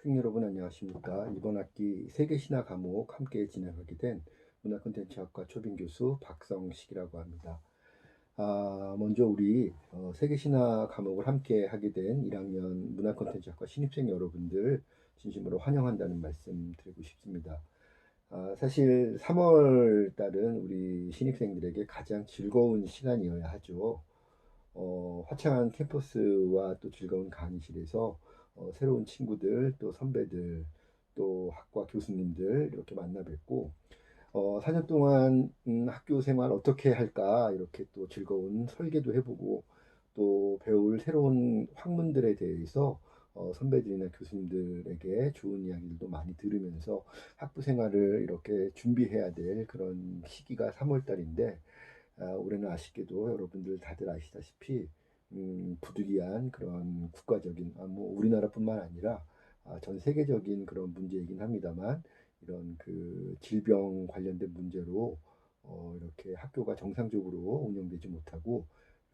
학생 여러분 안녕하십니까? 이번 학기 세계신화 과목 함께 진행하게 된 문화콘텐츠학과 초빙 교수 박성식이라고 합니다. 먼저 우리 세계신화 과목을 함께 하게 된 1학년 문화콘텐츠학과 신입생 여러분들 진심으로 환영한다는 말씀 드리고 싶습니다. 사실 3월 달은 우리 신입생들에게 가장 즐거운 시간이어야 하죠. 화창한 캠퍼스와 또 즐거운 강의실에서 새로운 친구들, 또 선배들, 또 학과 교수님들 이렇게 만나 뵙고 4년 동안 학교 생활 어떻게 할까 이렇게 또 즐거운 설계도 해보고 또 배울 새로운 학문들에 대해서 선배들이나 교수님들에게 좋은 이야기들도 많이 들으면서 학부 생활을 이렇게 준비해야 될 그런 시기가 3월 달인데 올해는 아쉽게도 여러분들 다들 아시다시피 부득이한 그런 국가적인 뭐 우리나라뿐만 아니라 전 세계적인 그런 문제이긴 합니다만 이런 그 질병 관련된 문제로 이렇게 학교가 정상적으로 운영되지 못하고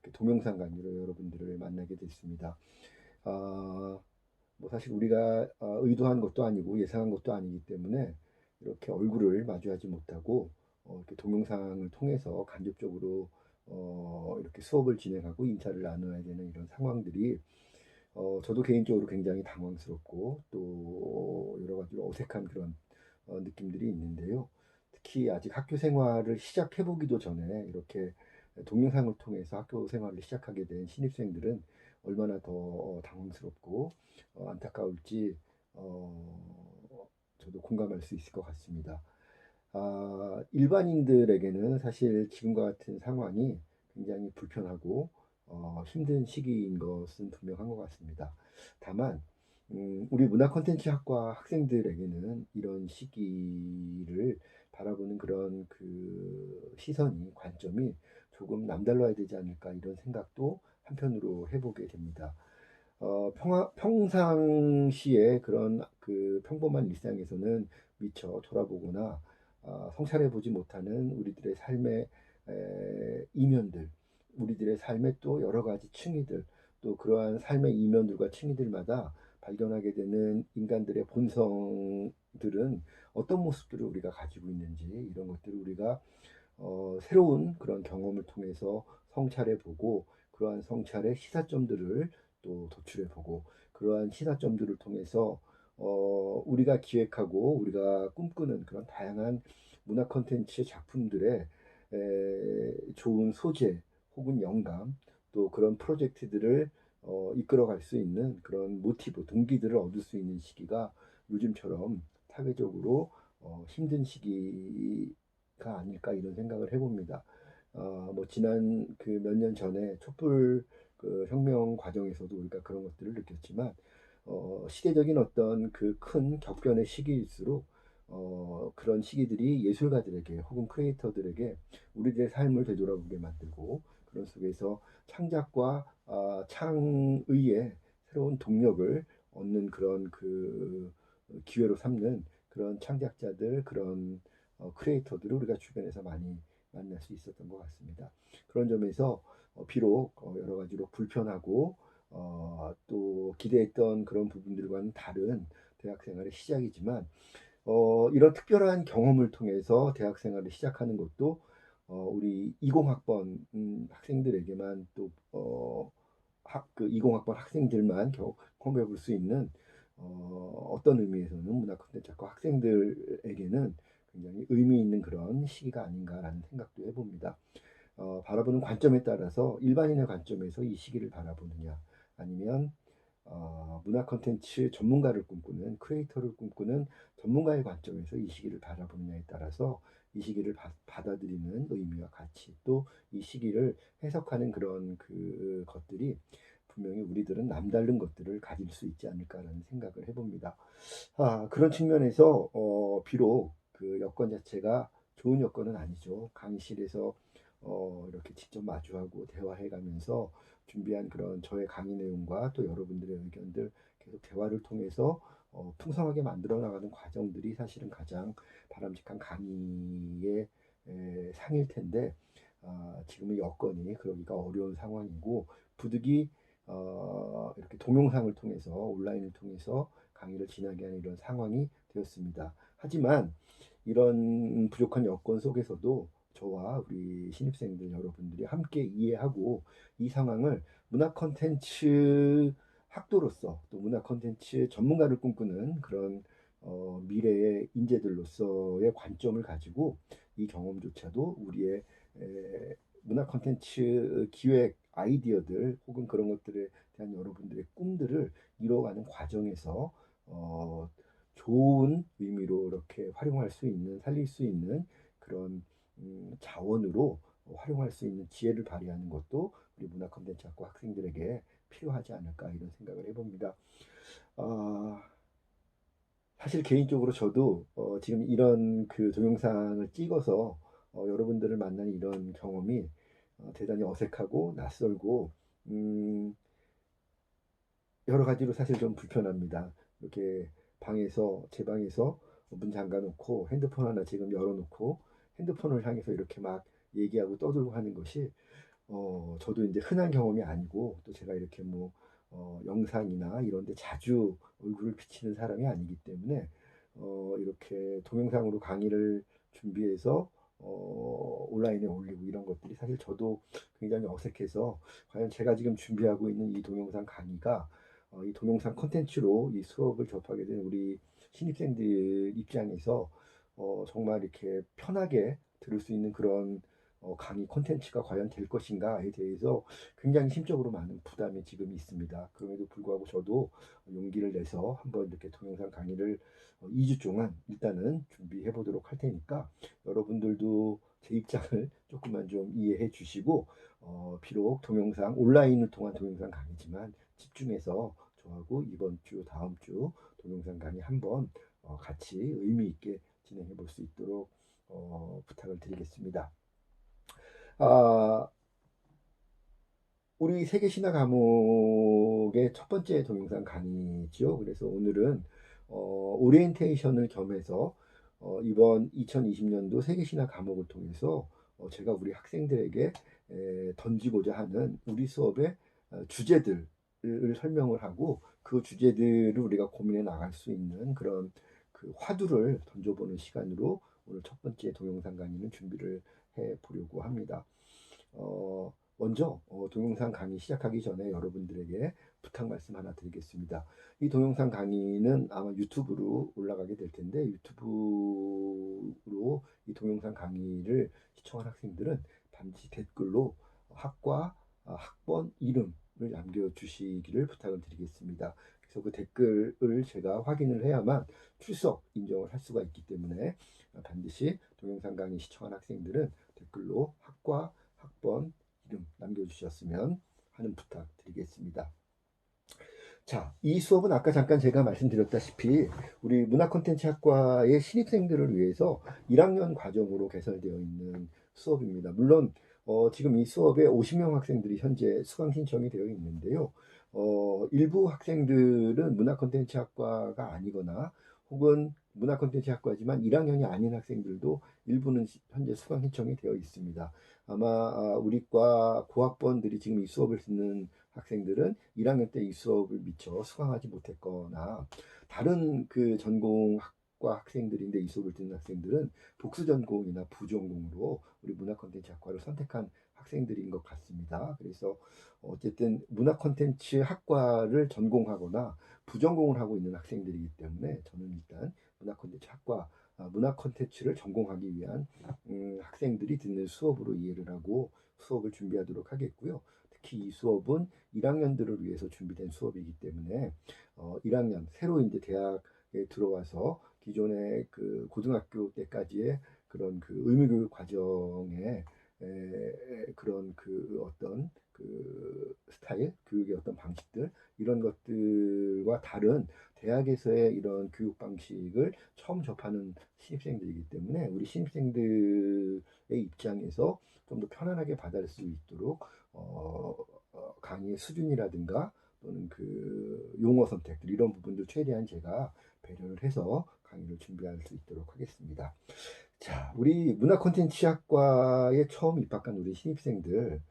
이렇게 동영상 강의로 여러분들을 만나게 됐습니다. 아, 뭐 사실 우리가 의도한 것도 아니고 예상한 것도 아니기 때문에 이렇게 얼굴을 마주하지 못하고 이렇게 동영상을 통해서 간접적으로 이렇게 수업을 진행하고 인사를 나눠야 되는 이런 상황들이 저도 개인적으로 굉장히 당황스럽고 또 여러 가지로 어색한 그런 느낌들이 있는데요. 특히 아직 학교 생활을 시작해 보기도 전에 이렇게 동영상을 통해서 학교 생활을 시작하게 된 신입생들은 얼마나 더 당황스럽고 안타까울지 저도 공감할 수 있을 것 같습니다. 일반인들에게는 사실 지금과 같은 상황이 굉장히 불편하고 힘든 시기인 것은 분명한 것 같습니다. 다만 우리 문화 콘텐츠 학과 학생들에게는 이런 시기를 바라보는 그런 그 시선이 관점이 조금 남달라야 되지 않을까 이런 생각도 한편으로 해보게 됩니다. 평상시에 그런 그 평범한 일상에서는 미처 돌아보거나 성찰해 보지 못하는 우리들의 삶의 이면들, 우리들의 삶의 또 여러 가지 층위들, 또 그러한 삶의 이면들과 층위들마다 발견하게 되는 인간들의 본성들은 어떤 모습들을 우리가 가지고 있는지 이런 것들을 우리가 새로운 그런 경험을 통해서 성찰해 보고 그러한 성찰의 시사점들을 또 도출해 보고 그러한 시사점들을 통해서 우리가 기획하고 우리가 꿈꾸는 그런 다양한 문화 콘텐츠 작품들의 좋은 소재 혹은 영감 또 그런 프로젝트들을 이끌어갈 수 있는 그런 모티브, 동기들을 얻을 수 있는 시기가 요즘처럼 사회적으로 힘든 시기가 아닐까 이런 생각을 해봅니다. 뭐 지난 그 몇 년 전에 촛불 그 혁명 과정에서도 우리가 그런 것들을 느꼈지만 시대적인 어떤 그 큰 격변의 시기일수록 그런 시기들이 예술가들에게 혹은 크리에이터들에게 우리들의 삶을 되돌아보게 만들고 그런 속에서 창작과 창의의 새로운 동력을 얻는 그런 그 기회로 삼는 그런 창작자들 그런 크리에이터들을 우리가 주변에서 많이 만날 수 있었던 것 같습니다. 그런 점에서 비록 여러 가지로 불편하고 또 기대했던 그런 부분들과는 다른 대학 생활의 시작이지만 이런 특별한 경험을 통해서 대학 생활을 시작하는 것도 우리 20학번 학생들에게만 또 그 20학번 학생들만 경험해 볼 수 있는 어떤 의미에서는 문화 콘텐츠학과 학생들에게는 굉장히 의미 있는 그런 시기가 아닌가라는 생각도 해봅니다. 바라보는 관점에 따라서 일반인의 관점에서 이 시기를 바라보느냐 아니면 문화 콘텐츠 전문가를 꿈꾸는 크리에이터를 꿈꾸는 전문가의 관점에서 이 시기를 바라보느냐에 따라서 이 시기를 받아들이는 의미와 가치 또 이 시기를 해석하는 그런 그 것들이 분명히 우리들은 남다른 것들을 가질 수 있지 않을까라는 생각을 해봅니다. 그런 측면에서 비록 그 여건 자체가 좋은 여건은 아니죠. 강의실에서 이렇게 직접 마주하고 대화해가면서 준비한 그런 저의 강의 내용과 또 여러분들의 의견들 계속 대화를 통해서 풍성하게 만들어 나가는 과정들이 사실은 가장 바람직한 강의의 상일 텐데 지금의 여건이 그러기가 어려운 상황이고 부득이 이렇게 동영상을 통해서 온라인을 통해서 강의를 진행하게 하는 이런 상황이 되었습니다. 하지만 이런 부족한 여건 속에서도 저와 우리 신입생들 여러분들이 함께 이해하고 이 상황을 문화 콘텐츠 학도로서 또 문화 콘텐츠 전문가를 꿈꾸는 그런 미래의 인재들로서의 관점을 가지고 이 경험조차도 우리의 문화 콘텐츠 기획 아이디어들 혹은 그런 것들에 대한 여러분들의 꿈들을 이뤄가는 과정에서 좋은 의미로 이렇게 활용할 수 있는, 살릴 수 있는 그런 자원으로 활용할 수 있는 지혜를 발휘하는 것도 우리 문화 콘텐츠학과 학생들에게 필요하지 않을까 이런 생각을 해봅니다. 사실 개인적으로 저도 지금 이런 그 동영상을 찍어서 여러분들을 만나는 이런 경험이 대단히 어색하고 낯설고 여러 가지로 사실 좀 불편합니다. 이렇게 제 방에서 문 잠가 놓고 핸드폰 하나 지금 열어놓고 핸드폰을 향해서 이렇게 막 얘기하고 떠들고 하는 것이 저도 이제 흔한 경험이 아니고 또 제가 이렇게 뭐 영상이나 이런 데 자주 얼굴을 비치는 사람이 아니기 때문에 이렇게 동영상으로 강의를 준비해서 온라인에 올리고 이런 것들이 사실 저도 굉장히 어색해서 과연 제가 지금 준비하고 있는 이 동영상 강의가 이 동영상 콘텐츠로 이 수업을 접하게 된 우리 신입생들 입장에서 정말 이렇게 편하게 들을 수 있는 그런 강의 콘텐츠가 과연 될 것인가에 대해서 굉장히 심적으로 많은 부담이 지금 있습니다. 그럼에도 불구하고 저도 용기를 내서 한번 이렇게 동영상 강의를 2주 동안 일단은 준비해 보도록 할 테니까 여러분들도 제 입장을 조금만 좀 이해해 주시고 비록 동영상 온라인을 통한 동영상 강의지만 집중해서 저하고 이번 주 다음 주 동영상 강의 한번 같이 의미 있게 진행해 볼 수 있도록 부탁을 드리겠습니다. 아, 우리 세계신화 과목의 첫 번째 동영상 강의죠. 그래서 오늘은 오리엔테이션을 겸해서 이번 2020년도 세계신화 과목을 통해서 제가 우리 학생들에게 던지고자 하는 우리 수업의 주제들을 설명을 하고 그 주제들을 우리가 고민해 나갈 수 있는 그런 그 화두를 던져보는 시간으로 오늘 첫 번째 동영상 강의는 준비를 해 보려고 합니다. 먼저 동영상 강의 시작하기 전에 여러분들에게 부탁 말씀 하나 드리겠습니다. 이 동영상 강의는 아마 유튜브로 올라가게 될 텐데 유튜브로 이 동영상 강의를 시청한 학생들은 반드시 댓글로 학과, 학번 이름을 남겨주시기를 부탁을 드리겠습니다. 그래서 그 댓글을 제가 확인을 해야만 출석 인정을 할 수가 있기 때문에 반드시 동영상 강의 시청한 학생들은 댓글로 학과, 학번, 이름 남겨주셨으면 하는 부탁 드리겠습니다. 자, 이 수업은 아까 잠깐 제가 말씀드렸다시피 우리 문화콘텐츠학과의 신입생들을 위해서 1학년 과정으로 개설되어 있는 수업입니다. 물론 지금 이 수업에 50명 학생들이 현재 수강 신청이 되어 있는데요. 일부 학생들은 문화콘텐츠학과가 아니거나 혹은 문화콘텐츠학과지만 1학년이 아닌 학생들도 일부는 현재 수강 신청이 되어 있습니다. 아마 우리과 고학번들이 지금 이 수업을 듣는 학생들은 1학년 때 이 수업을 미처 수강하지 못했거나 다른 그 전공학과 학생들인데 이 수업을 듣는 학생들은 복수 전공이나 부전공으로 우리 문화 콘텐츠 학과를 선택한 학생들인 것 같습니다. 그래서 어쨌든 문화 콘텐츠 학과를 전공하거나 부전공을 하고 있는 학생들이기 때문에 저는 일단 문화 콘텐츠 학과 문화 콘텐츠를 전공하기 위한 학생들이 듣는 수업으로 이해를 하고 수업을 준비하도록 하겠고요. 특히 이 수업은 1학년들을 위해서 준비된 수업이기 때문에 1학년 새로 이제 대학에 들어와서 기존의 그 고등학교 때까지의 그런 그 의무교육 과정에 그런 그 어떤 그 스타일, 교육의 어떤 방식들 이런 것들과 다른 대학에서의 이런 교육 방식을 처음 접하는 신입생들이기 때문에 우리 신입생들의 입장에서 좀 더 편안하게 받아들일 수 있도록 강의의 수준이라든가 또는 그 용어 선택들 이런 부분들 최대한 제가 배려를 해서 강의를 준비할 수 있도록 하겠습니다. 자, 우리 문화 콘텐츠 학과에 처음 입학한 우리 신입생들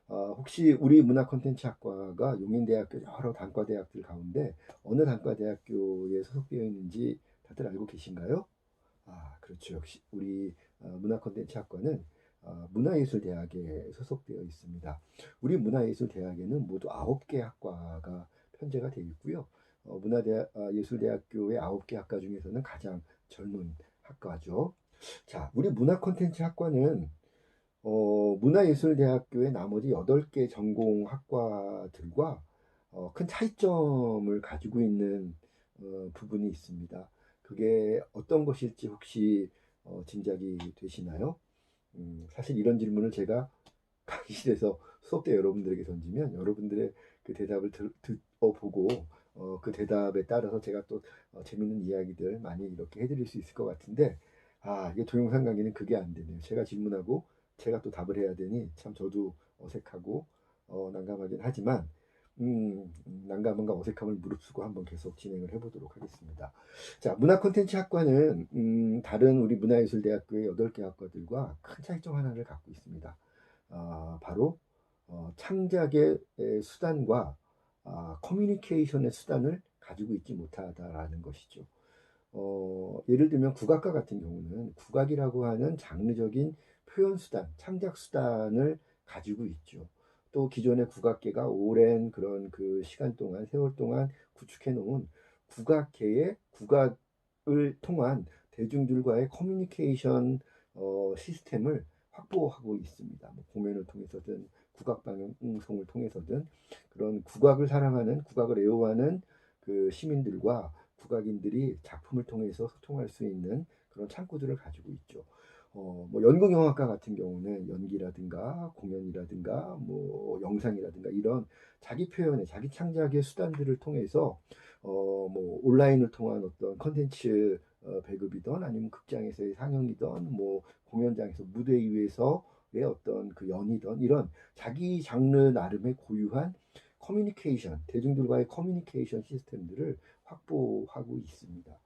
혹시 우리 문화콘텐츠학과가 용인대학교 여러 단과대학들 가운데 어느 단과대학교에 소속되어 있는지 다들 알고 계신가요? 그렇죠. 역시 우리 문화콘텐츠학과는 문화예술대학에 소속되어 있습니다. 우리 문화예술대학에는 모두 9개 학과가 편제가 되어 있고요. 예술대학교의 9개 학과 중에서는 가장 젊은 학과죠. 자, 우리 문화콘텐츠학과는 문화예술대학교의 나머지 8개 전공학과들과 큰 차이점을 가지고 있는 부분이 있습니다. 그게 어떤 것일지 혹시 짐작이 되시나요? 사실 이런 질문을 제가 강의실에서 수업때 여러분들에게 던지면 여러분들의 그 대답을 보고 그 대답에 따라서 제가 또 재밌는 이야기들 많이 이렇게 해드릴 수 있을 것 같은데 이게 동영상 강의는 그게 안 되네요. 제가 질문하고 제가 또 답을 해야 되니 참 저도 어색하고 난감하긴 하지만 난감함과 어색함을 무릅쓰고 한번 계속 진행을 해보도록 하겠습니다. 자, 문화콘텐츠학과는 다른 우리 문화예술대학교의 8개 학과들과 큰 차이점 하나를 갖고 있습니다. 바로 창작의 수단과 커뮤니케이션의 수단을 가지고 있지 못하다라는 것이죠. 예를 들면 국악과 같은 경우는 국악이라고 하는 장르적인 표현 수단, 창작 수단을 가지고 있죠. 또 기존의 국악계가 오랜 그런 그 시간 동안, 세월 동안 구축해 놓은 국악계의 국악을 통한 대중들과의 커뮤니케이션 시스템을 확보하고 있습니다. 뭐 공연을 통해서든 국악 방송을 통해서든 그런 국악을 사랑하는, 국악을 애호하는 그 시민들과 국악인들이 작품을 통해서 소통할 수 있는 그런 창구들을 가지고 있죠. 뭐 연극영화과 같은 경우는 연기라든가 공연이라든가 뭐 영상이라든가 이런 자기 표현의 자기 창작의 수단들을 통해서 뭐 온라인을 통한 어떤 컨텐츠 배급이든 아니면 극장에서의 상영이든 뭐 공연장에서 무대 위에서의 어떤 그 연이든 이런 자기 장르 나름의 고유한 커뮤니케이션, 대중들과의 커뮤니케이션 시스템들을 확보하고 있습니다.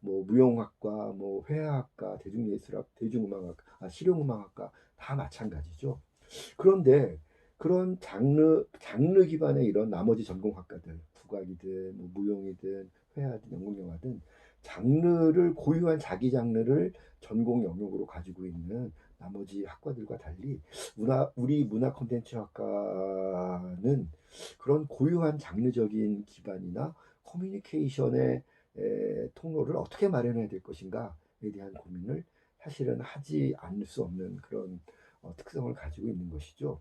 뭐 무용학과, 뭐 회화학과, 대중예술학, 대중음악학, 실용음악학과 다 마찬가지죠. 그런데 그런 장르 기반의 이런 나머지 전공학과들, 국악이든 뭐 무용이든 회화든 연극영화든 장르를 고유한 자기 장르를 전공 영역으로 가지고 있는 나머지 학과들과 달리 우리 문화 콘텐츠 학과는 그런 고유한 장르적인 기반이나 커뮤니케이션의 통로를 어떻게 마련해야 될 것인가에 대한 고민을 사실은 하지 않을 수 없는 그런 특성을 가지고 있는 것이죠.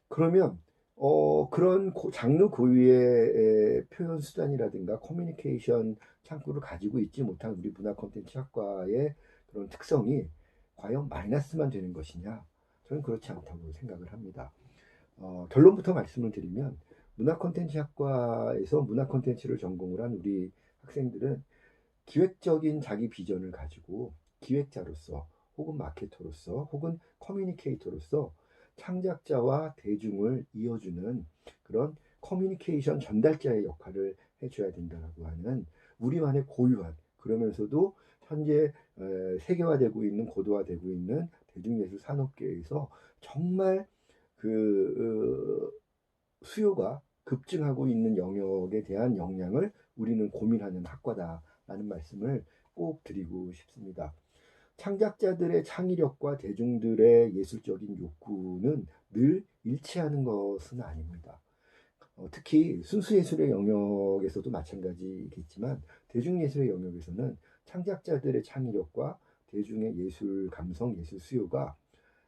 그러면 그런 장르 고유의 표현 수단이라든가 커뮤니케이션 창구를 가지고 있지 못한 우리 문화 콘텐츠 학과의 그런 특성이 과연 마이너스만 되는 것이냐? 저는 그렇지 않다고 생각을 합니다. 결론부터 말씀을 드리면 문화 콘텐츠 학과에서 문화 콘텐츠를 전공을 한 우리 학생들은 기획적인 자기 비전을 가지고 기획자로서 혹은 마케터로서 혹은 커뮤니케이터로서 창작자와 대중을 이어주는 그런 커뮤니케이션 전달자의 역할을 해줘야 된다고 하는 우리만의 고유한 그러면서도 현재 세계화되고 있는 고도화되고 있는 대중예술 산업계에서 정말 그 수요가 급증하고 있는 영역에 대한 역량을 우리는 고민하는 학과다라는 말씀을 꼭 드리고 싶습니다. 창작자들의 창의력과 대중들의 예술적인 욕구는 늘 일치하는 것은 아닙니다. 특히 순수예술의 영역에서도 마찬가지겠지만 대중예술의 영역에서는 창작자들의 창의력과 대중의 예술 감성, 예술 수요가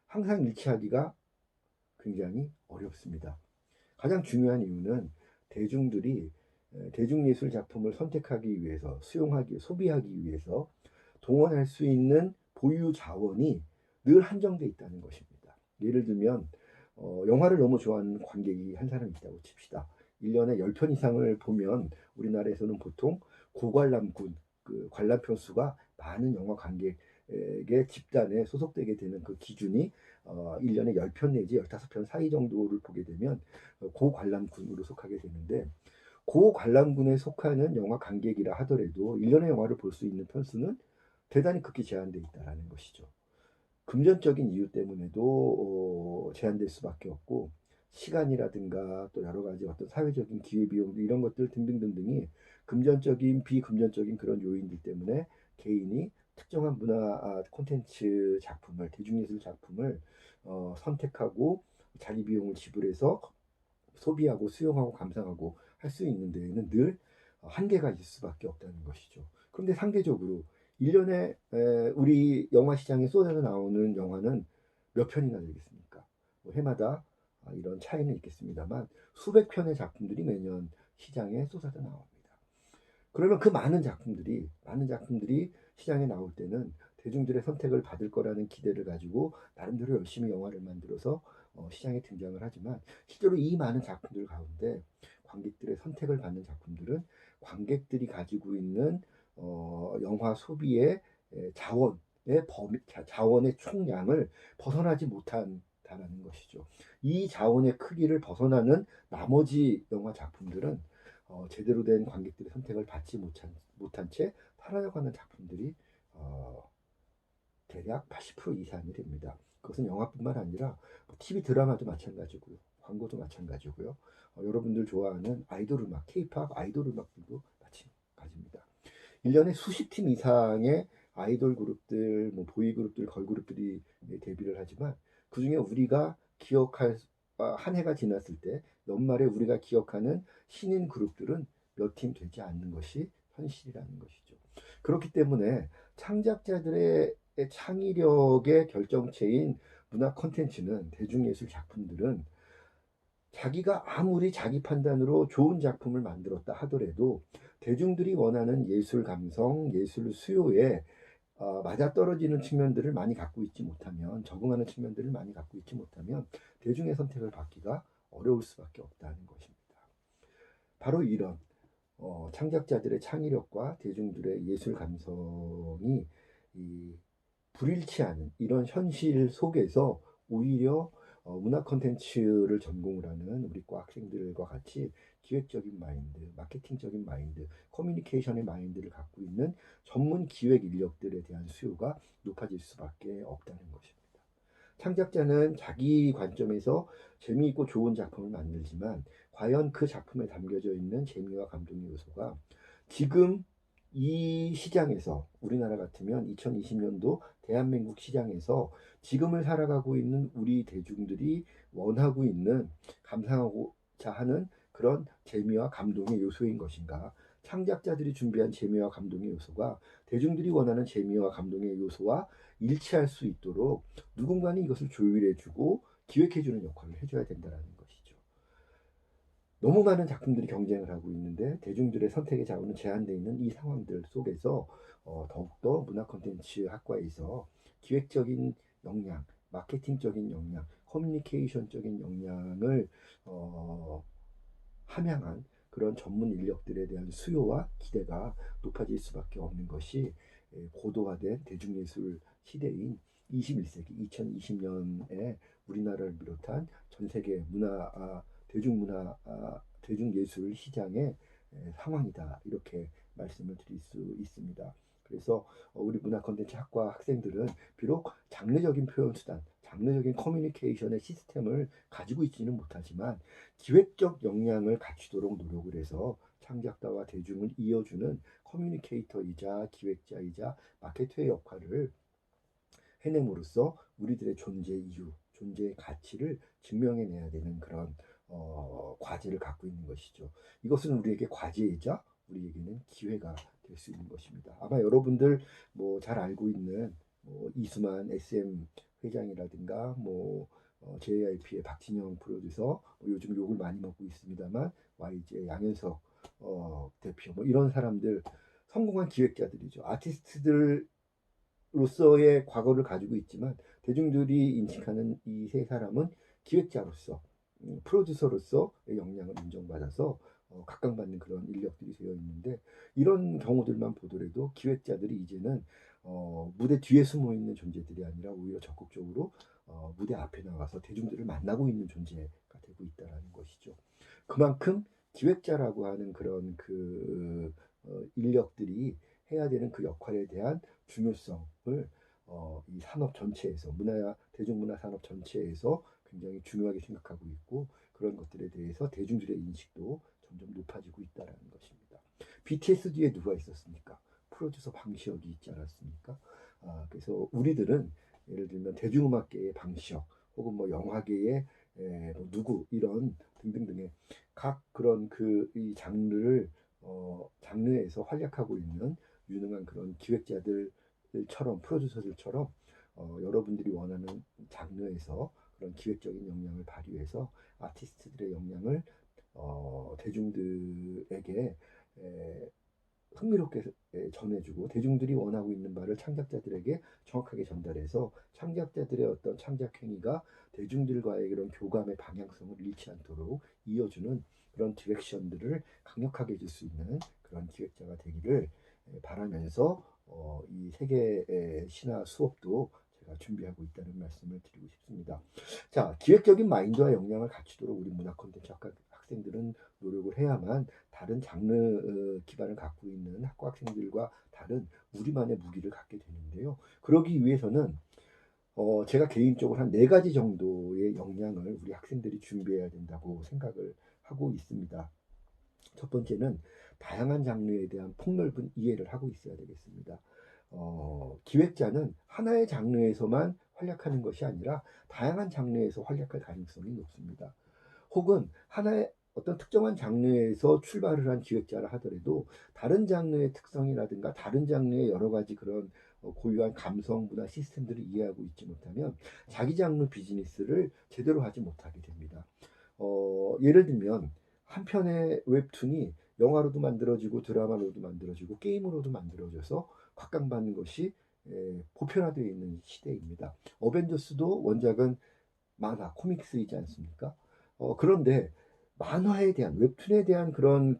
항상 일치하기가 굉장히 어렵습니다. 가장 중요한 이유는 대중들이 대중예술 작품을 선택하기 위해서 소비하기 위해서 동원할 수 있는 보유 자원이 늘 한정돼 있다는 것입니다. 예를 들면 영화를 너무 좋아하는 관객이 한 사람 있다고 칩시다. 1년에 10편 이상을 보면 우리나라에서는 보통 고관람군, 그 관람편 수가 많은 영화 관객의 집단에 소속되게 되는 그 기준이 1년에 10편 내지 15편 사이 정도를 보게 되면 고관람군으로 속하게 되는데 고관람군에 속하는 영화 관객이라 하더라도 1년에 영화를 볼 수 있는 편수는 대단히 극히 제한되어 있다는 것이죠. 금전적인 이유 때문에도 제한될 수밖에 없고 시간이라든가 또 여러 가지 어떤 사회적인 기회비용 이런 것들 등등등등이 금전적인 비금전적인 그런 요인들 때문에 개인이 특정한 문화 콘텐츠 작품을 대중예술 작품을 선택하고 자기 비용을 지불해서 소비하고 수용하고 감상하고 할 수 있는 데에는 늘 한계가 있을 수밖에 없다는 것이죠. 그런데 상대적으로 1년에 우리 영화 시장에 쏟아져 나오는 영화는 몇 편이나 되겠습니까? 뭐 해마다 이런 차이는 있겠습니다만 수백 편의 작품들이 매년 시장에 쏟아져 나옵니다. 그러면 그 많은 작품들이 시장에 나올 때는 대중들의 선택을 받을 거라는 기대를 가지고 나름대로 열심히 영화를 만들어서 시장에 등장을 하지만 실제로 이 많은 작품들 가운데 관객들의 선택을 받는 작품들은 관객들이 가지고 있는 영화 소비의 자원의 총량을 벗어나지 못한다는 것이죠. 이 자원의 크기를 벗어나는 나머지 영화 작품들은 제대로 된 관객들의 선택을 받지 못한 채 사라져가는 작품들이 대략 80% 이상이 됩니다. 그것은 영화뿐만 아니라 TV 드라마도 마찬가지고요. 광고도 마찬가지고요. 여러분들 좋아하는 아이돌 음악, K-팝 아이돌 음악들도 마찬가지입니다. 1년에 수십 팀 이상의 아이돌 그룹들, 뭐 보이 그룹들, 걸 그룹들이 데뷔를 하지만 그 중에 우리가 기억할 한 해가 지났을 때 연말에 우리가 기억하는 신인 그룹들은 몇 팀 되지 않는 것이 현실이라는 것이죠. 그렇기 때문에 창작자들의 창의력의 결정체인 문화 콘텐츠는 대중예술 작품들은 자기가 아무리 자기 판단으로 좋은 작품을 만들었다 하더라도 대중들이 원하는 예술 감성, 예술 수요에 맞아떨어지는 측면들을 많이 갖고 있지 못하면 적응하는 측면들을 많이 갖고 있지 못하면 대중의 선택을 받기가 어려울 수밖에 없다는 것입니다. 바로 이런 창작자들의 창의력과 대중들의 예술 감성이 이 불일치하는 이런 현실 속에서 오히려 문화 콘텐츠를 전공을 하는 우리 과 학생들과 같이 기획적인 마인드, 마케팅적인 마인드, 커뮤니케이션의 마인드를 갖고 있는 전문 기획 인력들에 대한 수요가 높아질 수밖에 없다는 것입니다. 창작자는 자기 관점에서 재미있고 좋은 작품을 만들지만 과연 그 작품에 담겨져 있는 재미와 감동의 요소가 지금 이 시장에서 우리나라 같으면 2020년도 대한민국 시장에서 지금을 살아가고 있는 우리 대중들이 원하고 있는 감상하고자 하는 그런 재미와 감동의 요소인 것인가? 창작자들이 준비한 재미와 감동의 요소가 대중들이 원하는 재미와 감동의 요소와 일치할 수 있도록 누군가는 이것을 조율해주고 기획해주는 역할을 해줘야 된다는 것이죠. 너무 많은 작품들이 경쟁을 하고 있는데 대중들의 선택의 자원은 제한되어 있는 이 상황들 속에서 더욱더 문화 콘텐츠 학과에서 기획적인 역량, 마케팅적인 역량, 커뮤니케이션적인 역량을 함양한 그런 전문 인력들에 대한 수요와 기대가 높아질 수밖에 없는 것이 고도화된 대중예술 시대인 21세기 2020년에 우리나라를 비롯한 전 세계 대중예술 시장의 상황이다 이렇게 말씀을 드릴 수 있습니다. 그래서 우리 문화 콘텐츠 학과 학생들은 비록 장르적인 표현 수단, 장르적인 커뮤니케이션의 시스템을 가지고 있지는 못하지만 기획적 역량을 갖추도록 노력을 해서 창작자와 대중을 이어주는 커뮤니케이터이자 기획자이자 마케터의 역할을 해냄으로써 우리들의 존재 이유, 존재의 가치를 증명해내야 되는 그런 과제를 갖고 있는 것이죠. 이것은 우리에게 과제이자 우리에게는 기회가 될 수 있는 것입니다. 아마 여러분들 뭐 잘 알고 있는 이수만 SM 회장이라든가 JYP의 박진영 프로듀서 요즘 욕을 많이 먹고 있습니다만 YG 양현석 대표 이런 사람들 성공한 기획자들이죠. 아티스트들로서의 과거를 가지고 있지만 대중들이 인식하는 이 세 사람은 기획자로서 프로듀서로서의 역량을 인정받아서 각광받는 그런 인력들이 되어 있는데 이런 경우들만 보더라도 기획자들이 이제는 무대 뒤에 숨어 있는 존재들이 아니라 오히려 적극적으로 무대 앞에 나가서 대중들을 만나고 있는 존재가 되고 있다는 것이죠. 그만큼 기획자라고 하는 그런 인력들이 해야 되는 그 역할에 대한 중요성을 이 산업 전체에서 대중문화 산업 전체에서 굉장히 중요하게 생각하고 있고 그런 것들에 대해서 대중들의 인식도 점점 높아지고 있다는 것입니다. BTS 뒤에 누가 있었습니까? 프로듀서 방시혁이 있지 않았습니까? 그래서 우리들은 예를 들면 대중음악계의 방시혁 혹은 뭐 영화계의 뭐 누구 이런 등등등의 각 그런 이 장르를 장르에서 활약하고 있는 유능한 그런 기획자들처럼 프로듀서들처럼 여러분들이 원하는 장르에서 그런 기획적인 역량을 발휘해서 아티스트들의 역량을 대중들에게 흥미롭게 전해주고 대중들이 원하고 있는 바를 창작자들에게 정확하게 전달해서 창작자들의 어떤 창작 행위가 대중들과의 그런 교감의 방향성을 잃지 않도록 이어주는 그런 디렉션들을 강력하게 해줄 수 있는 그런 기획자가 되기를 바라면서 이 세계 신화 수업도 제가 준비하고 있다는 말씀을 드리고 싶습니다. 자, 기획적인 마인드와 역량을 갖추도록 우리 문화 콘텐츠 학생들은 노력을 해야만 다른 장르 기반을 갖고 있는 학과 학생들과 다른 우리만의 무기를 갖게 되는데요. 그러기 위해서는 제가 개인적으로 한 4가지 정도의 역량을 우리 학생들이 준비해야 된다고 생각을 하고 있습니다. 첫 번째는 다양한 장르에 대한 폭넓은 이해를 하고 있어야 되겠습니다. 기획자는 하나의 장르에서만 활약하는 것이 아니라 다양한 장르에서 활약할 가능성이 높습니다. 혹은 하나의 어떤 특정한 장르에서 출발을 한 기획자라 하더라도 다른 장르의 특성이라든가 다른 장르의 여러 가지 그런 고유한 감성, 문화 시스템들을 이해하고 있지 못하면 자기 장르 비즈니스를 제대로 하지 못하게 됩니다. 예를 들면 한 편의 웹툰이 영화로도 만들어지고 드라마로도 만들어지고 게임으로도 만들어져서 각광받는 것이 보편화되어 있는 시대입니다. 어벤져스도 원작은 만화, 코믹스이지 않습니까? 그런데 만화에 대한 웹툰에 대한 그런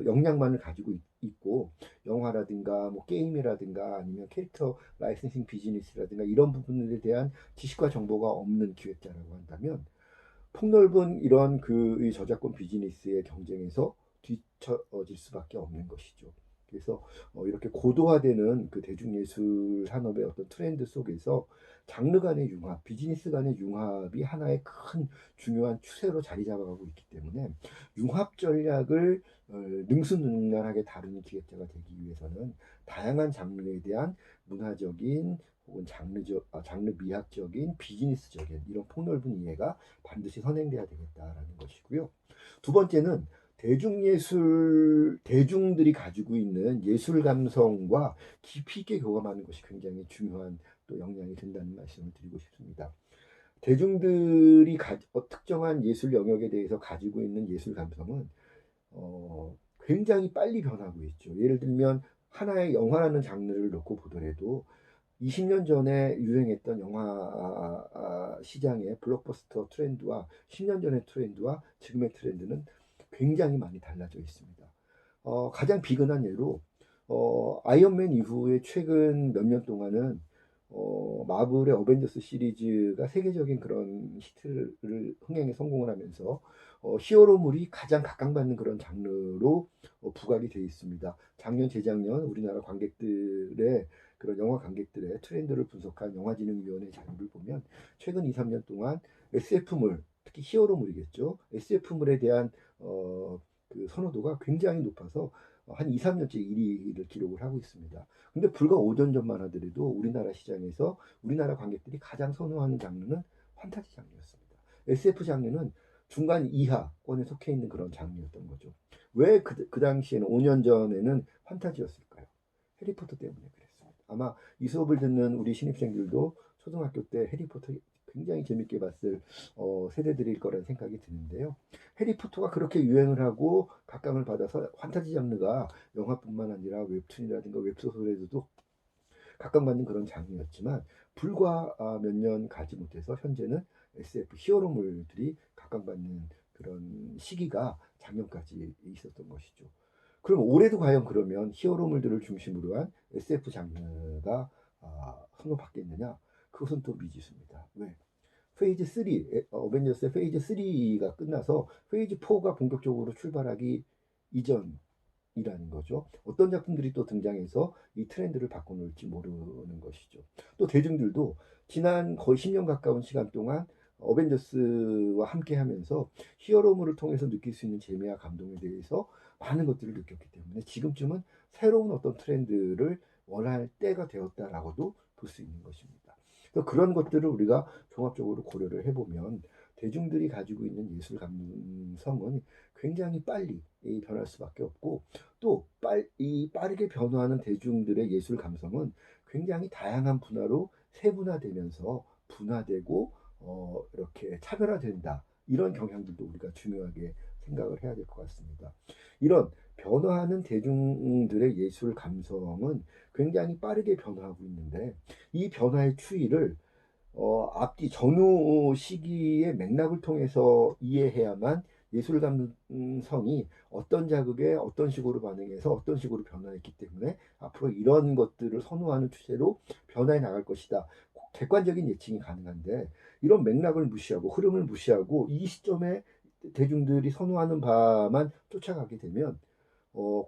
역량만을 가지고 있고 영화라든가 뭐 게임이라든가 아니면 캐릭터 라이센싱 비즈니스라든가 이런 부분에 대한 지식과 정보가 없는 기획자라고 한다면 폭넓은 이런 이 저작권 비즈니스의 경쟁에서 뒤처질 수밖에 없는 것이죠. 그래서 이렇게 고도화되는 그 대중예술 산업의 어떤 트렌드 속에서 장르 간의 융합, 비즈니스 간의 융합이 하나의 큰 중요한 추세로 자리 잡아가고 있기 때문에 융합 전략을 능수능란하게 다루는 기획자가 되기 위해서는 다양한 장르에 대한 문화적인 혹은 장르 미학적인 비즈니스적인 이런 폭넓은 이해가 반드시 선행돼야 되겠다라는 것이고요. 두 번째는 대중들이 가지고 있는 예술 감성과 깊이 있게 교감하는 것이 굉장히 중요한 또 역량이 된다는 말씀을 드리고 싶습니다. 대중들이 특정한 예술 영역에 대해서 가지고 있는 예술 감성은 굉장히 빨리 변하고 있죠. 예를 들면 하나의 영화라는 장르를 놓고 보더라도 20년 전에 유행했던 영화 시장의 블록버스터 트렌드와 10년 전의 트렌드와 지금의 트렌드는 굉장히 많이 달라져 있습니다. 가장 비근한 예로 아이언맨 이후에 최근 몇 년 동안은 마블의 어벤져스 시리즈가 세계적인 그런 히트를 흥행에 성공을 하면서 히어로물이 가장 각광받는 그런 장르로 부각이 되어 있습니다. 작년, 재작년 우리나라 관객들의 그런 영화 관객들의 트렌드를 분석한 영화진흥위원회 자료를 보면 최근 2, 3년 동안 SF물, 특히 히어로물이겠죠. SF물에 대한 그 선호도가 굉장히 높아서 한 2, 3년째 1위를 기록을 하고 있습니다. 근데 불과 5년 전만 하더라도 우리나라 시장에서 우리나라 관객들이 가장 선호하는 장르는 판타지 장르였습니다. SF 장르는 중간 이하권에 속해 있는 그런 장르였던 거죠. 왜 그 당시에는 5년 전에는 판타지였을까요? 해리포터 때문에 그랬습니다. 아마 이 수업을 듣는 우리 신입생들도 초등학교 때 해리포터 굉장히 재밌게 봤을 세대들일 거라는 생각이 드는데요. 해리포터가 그렇게 유행을 하고 각광을 받아서 판타지 장르가 영화뿐만 아니라 웹툰이라든가 웹소설에서도 각광받는 그런 장르였지만 불과 몇 년 가지 못해서 현재는 SF 히어로물들이 각광받는 그런 시기가 작년까지 있었던 것이죠. 그럼 올해도 과연 그러면 히어로물들을 중심으로 한 SF 장르가 선호받겠느냐? 그것은 또 미지수입니다. 왜? 페이즈 3, 어벤져스의 페이즈 3가 끝나서 페이즈 4가 본격적으로 출발하기 이전이라는 거죠. 어떤 작품들이 또 등장해서 이 트렌드를 바꿔놓을지 모르는 것이죠. 또 대중들도 지난 거의 10년 가까운 시간 동안 어벤져스와 함께 하면서 히어로물을 통해서 느낄 수 있는 재미와 감동에 대해서 많은 것들을 느꼈기 때문에 지금쯤은 새로운 어떤 트렌드를 원할 때가 되었다라고도 볼 수 있는 것입니다. 그래서 그런 것들을 우리가 종합적으로 고려를 해보면 대중들이 가지고 있는 예술 감성은 굉장히 빨리 변할 수밖에 없고, 또 이 빠르게 변화하는 대중들의 예술 감성은 굉장히 다양한 분야로 세분화되면서 분화되고 이렇게 차별화된다. 이런 경향들도 우리가 중요하게 생각을 해야 될 것 같습니다. 이런 변화하는 대중들의 예술 감성은 굉장히 빠르게 변화하고 있는데, 이 변화의 추이를 앞뒤 전후 시기의 맥락을 통해서 이해해야만 예술 감성이 어떤 자극에 어떤 식으로 반응해서 어떤 식으로 변화했기 때문에 앞으로 이런 것들을 선호하는 추세로 변화해 나갈 것이다. 객관적인 예측이 가능한데, 이런 맥락을 무시하고 흐름을 무시하고 이 시점에 대중들이 선호하는 바만 쫓아가게 되면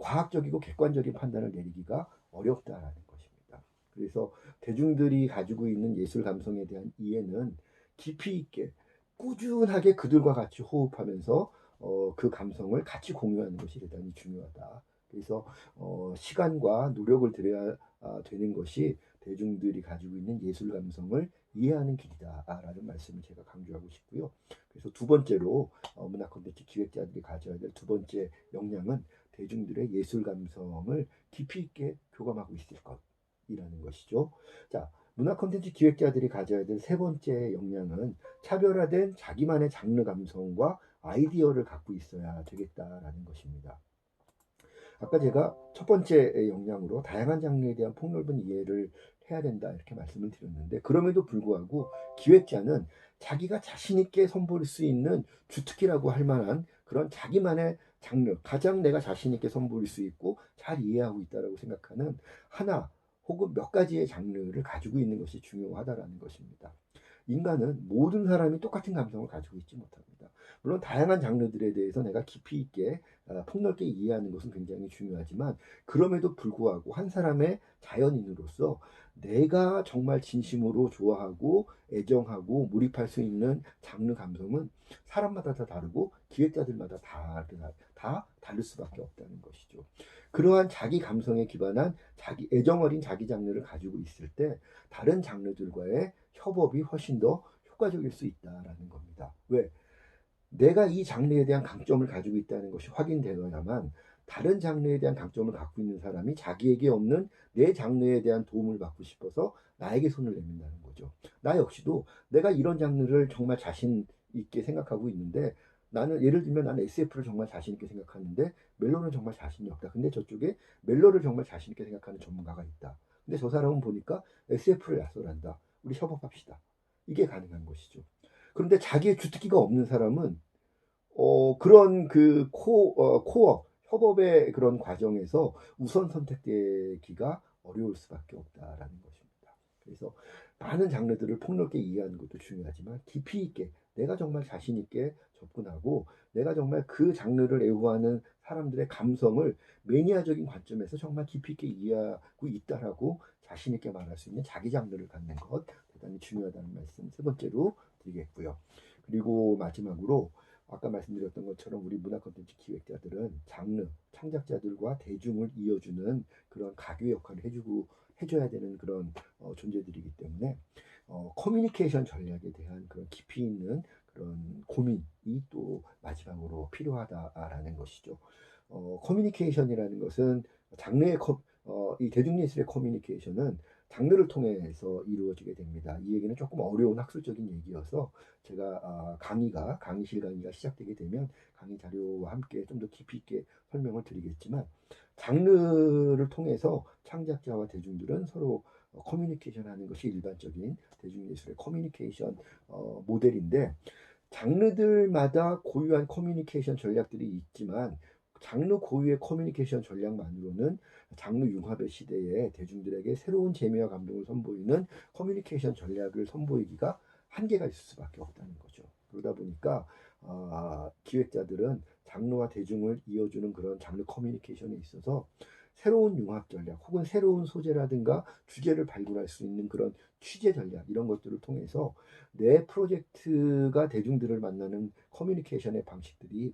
과학적이고 객관적인 판단을 내리기가 어렵다라는 것입니다. 그래서 대중들이 가지고 있는 예술 감성에 대한 이해는 깊이 있게 꾸준하게 그들과 같이 호흡하면서 그 감성을 같이 공유하는 것이 대단히 중요하다. 그래서 시간과 노력을 들여야 되는 것이 대중들이 가지고 있는 예술 감성을 이해하는 길이다라는 말씀을 제가 강조하고 싶고요. 그래서 두 번째로 문화 콘텐츠 기획자들이 가져야 될 두 번째 역량은 대중들의 예술 감성을 깊이 있게 교감하고 있을 것이라는 것이죠. 자, 문화 콘텐츠 기획자들이 가져야 될 세 번째 역량은 차별화된 자기만의 장르 감성과 아이디어를 갖고 있어야 되겠다라는 것입니다. 아까 제가 첫 번째 역량으로 다양한 장르에 대한 폭넓은 이해를 해야 된다 이렇게 말씀을 드렸는데, 그럼에도 불구하고 기획자는 자기가 자신 있게 선보일 수 있는 주특기라고 할 만한 그런 자기만의 장르, 가장 내가 자신 있게 선보일 수 있고 잘 이해하고 있다라고 생각하는 하나 혹은 몇 가지의 장르를 가지고 있는 것이 중요하다라는 것입니다. 인간은 모든 사람이 똑같은 감성을 가지고 있지 못합니다. 물론 다양한 장르들에 대해서 내가 깊이 있게 폭넓게 이해하는 것은 굉장히 중요하지만, 그럼에도 불구하고 한 사람의 자연인으로서 내가 정말 진심으로 좋아하고 애정하고 몰입할 수 있는 장르 감성은 사람마다 다 다르고 기획자들마다 다 다를 수밖에 없다는 것이죠. 그러한 자기 감성에 기반한 자기 애정 어린 자기 장르를 가지고 있을 때 다른 장르들과의 협업이 훨씬 더 효과적일 수 있다라는 겁니다. 왜? 내가 이 장르에 대한 강점을 가지고 있다는 것이 확인되어야만 다른 장르에 대한 강점을 갖고 있는 사람이 자기에게 없는 내 장르에 대한 도움을 받고 싶어서 나에게 손을 내민다는 거죠. 나 역시도 내가 이런 장르를 정말 자신 있게 생각하고 있는데, 나는 예를 들면 나는 SF를 정말 자신 있게 생각하는데 멜로는 정말 자신이 없다. 근데 저쪽에 멜로를 정말 자신 있게 생각하는 전문가가 있다. 근데 저 사람은 보니까 SF를 야설한다. 우리 협업합시다. 이게 가능한 것이죠. 그런데 자기의 주특기가 없는 사람은 그런 코어, 협업의 그런 과정에서 우선 선택되기가 어려울 수밖에 없다라는 것입니다. 그래서 많은 장르들을 폭넓게 이해하는 것도 중요하지만 깊이 있게 내가 정말 자신 있게 접근하고 내가 정말 그 장르를 애호하는 사람들의 감성을 매니아적인 관점에서 정말 깊이 있게 이해하고 있다라고 자신 있게 말할 수 있는 자기 장르를 갖는 것 대단히 중요하다는 말씀 세 번째로 드리겠고요. 그리고 마지막으로 아까 말씀드렸던 것처럼 우리 문화 콘텐츠 기획자들은 장르, 창작자들과 대중을 이어주는 그런 가교 역할을 해줘야 되는 그런 존재들이기 때문에 커뮤니케이션 전략에 대한 그런 깊이 있는 그런 고민이 또 마지막으로 필요하다라는 것이죠. 커뮤니케이션이라는 것은 이 대중예술의 커뮤니케이션은 장르를 통해서 이루어지게 됩니다. 이 얘기는 조금 어려운 학술적인 얘기여서 제가 강의실 강의가 시작되게 되면 강의 자료와 함께 좀 더 깊이 있게 설명을 드리겠지만, 장르를 통해서 창작자와 대중들은 서로 커뮤니케이션 하는 것이 일반적인 대중예술의 커뮤니케이션 모델인데, 장르들마다 고유한 커뮤니케이션 전략들이 있지만 장르 고유의 커뮤니케이션 전략만으로는 장르 융합의 시대에 대중들에게 새로운 재미와 감동을 선보이는 커뮤니케이션 전략을 선보이기가 한계가 있을 수밖에 없다는 거죠. 그러다 보니까 기획자들은 장르와 대중을 이어주는 그런 장르 커뮤니케이션에 있어서 새로운 융합 전략 혹은 새로운 소재라든가 주제를 발굴할 수 있는 그런 취재 전략 이런 것들을 통해서 내 프로젝트가 대중들을 만나는 커뮤니케이션의 방식들이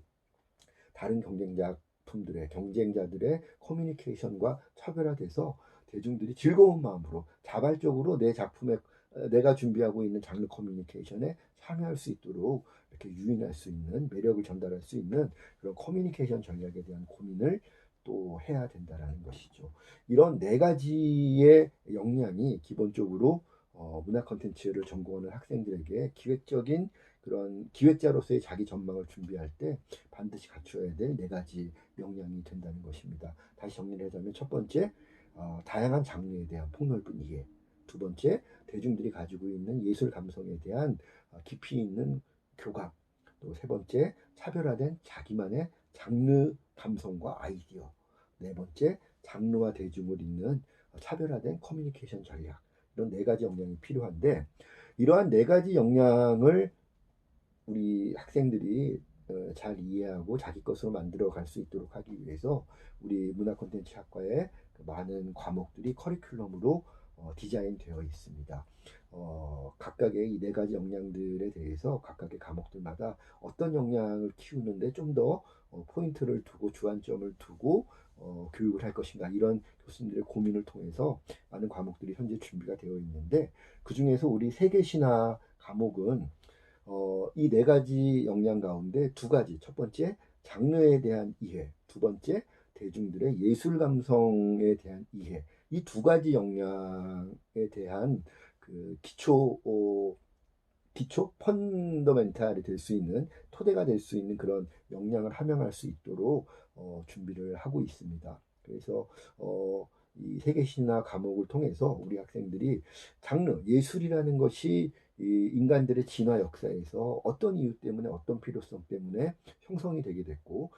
다른 경쟁자들의 커뮤니케이션과 차별화돼서 대중들이 즐거운 마음으로 자발적으로 내 작품에 내가 준비하고 있는 장르 커뮤니케이션에 참여할 수 있도록 이렇게 유인할 수 있는 매력을 전달할 수 있는 그런 커뮤니케이션 전략에 대한 고민을 또 해야 된다라는 것이죠. 이런 네 가지의 역량이 기본적으로 문화 콘텐츠를 전공하는 학생들에게 기획적인 그런 기획자로서의 자기 전망을 준비할 때 반드시 갖춰야 될 네 가지 역량이 된다는 것입니다. 다시 정리를 하자면 첫 번째, 다양한 장르에 대한 폭넓은 이해. 두 번째, 대중들이 가지고 있는 예술 감성에 대한 깊이 있는 교감. 또 세 번째, 차별화된 자기만의 장르 감성과 아이디어. 네 번째, 장르와 대중을 잇는 차별화된 커뮤니케이션 전략. 이런 네 가지 역량이 필요한데 이러한 네 가지 역량을 우리 학생들이 잘 이해하고 자기 것으로 만들어 갈 수 있도록 하기 위해서 우리 문화 콘텐츠 학과에 많은 과목들이 커리큘럼으로 디자인되어 있습니다. 각각의 이 네 가지 역량들에 대해서 각각의 과목들마다 어떤 역량을 키우는데 좀 더 포인트를 두고 주안점을 두고 교육을 할 것인가 이런 교수님들의 고민을 통해서 많은 과목들이 현재 준비가 되어 있는데 그 중에서 우리 세계신화 과목은 이 네 가지 역량 가운데 두 가지. 첫 번째, 장르에 대한 이해. 두 번째, 대중들의 예술 감성에 대한 이해. 이 두 가지 역량에 대한 그 기초 펀더멘탈이 될 수 있는 토대가 될 수 있는 그런 역량을 함양할 수 있도록 준비를 하고 있습니다. 그래서 이 세계신화 과목을 통해서 우리 학생들이 장르 예술이라는 것이 이 인간들의 진화 역사에서 어떤 이유 때문에 어떤 필요성 때문에 형성이 되게 됐고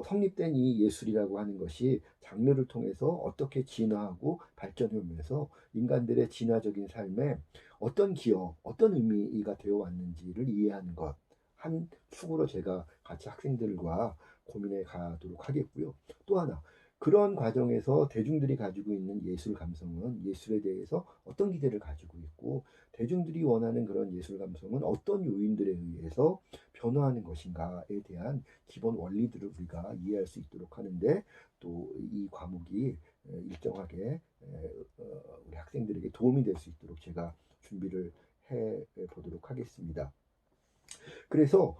성립된 이 예술이라고 하는 것이 장르를 통해서 어떻게 진화하고 발전해 오면서 인간들의 진화적인 삶에 어떤 기여, 어떤 의미가 되어 왔는지를 이해하는 것. 한 축으로 제가 같이 학생들과 고민해 가도록 하겠고요. 또 하나, 그런 과정에서 대중들이 가지고 있는 예술 감성은 예술에 대해서 어떤 기대를 가지고 있고, 대중들이 원하는 그런 예술 감성은 어떤 요인들에 의해서 변화하는 것인가에 대한 기본 원리들을 우리가 이해할 수 있도록 하는데, 또 이 과목이 일정하게 우리 학생들에게 도움이 될 수 있도록 제가 준비를 해 보도록 하겠습니다. 그래서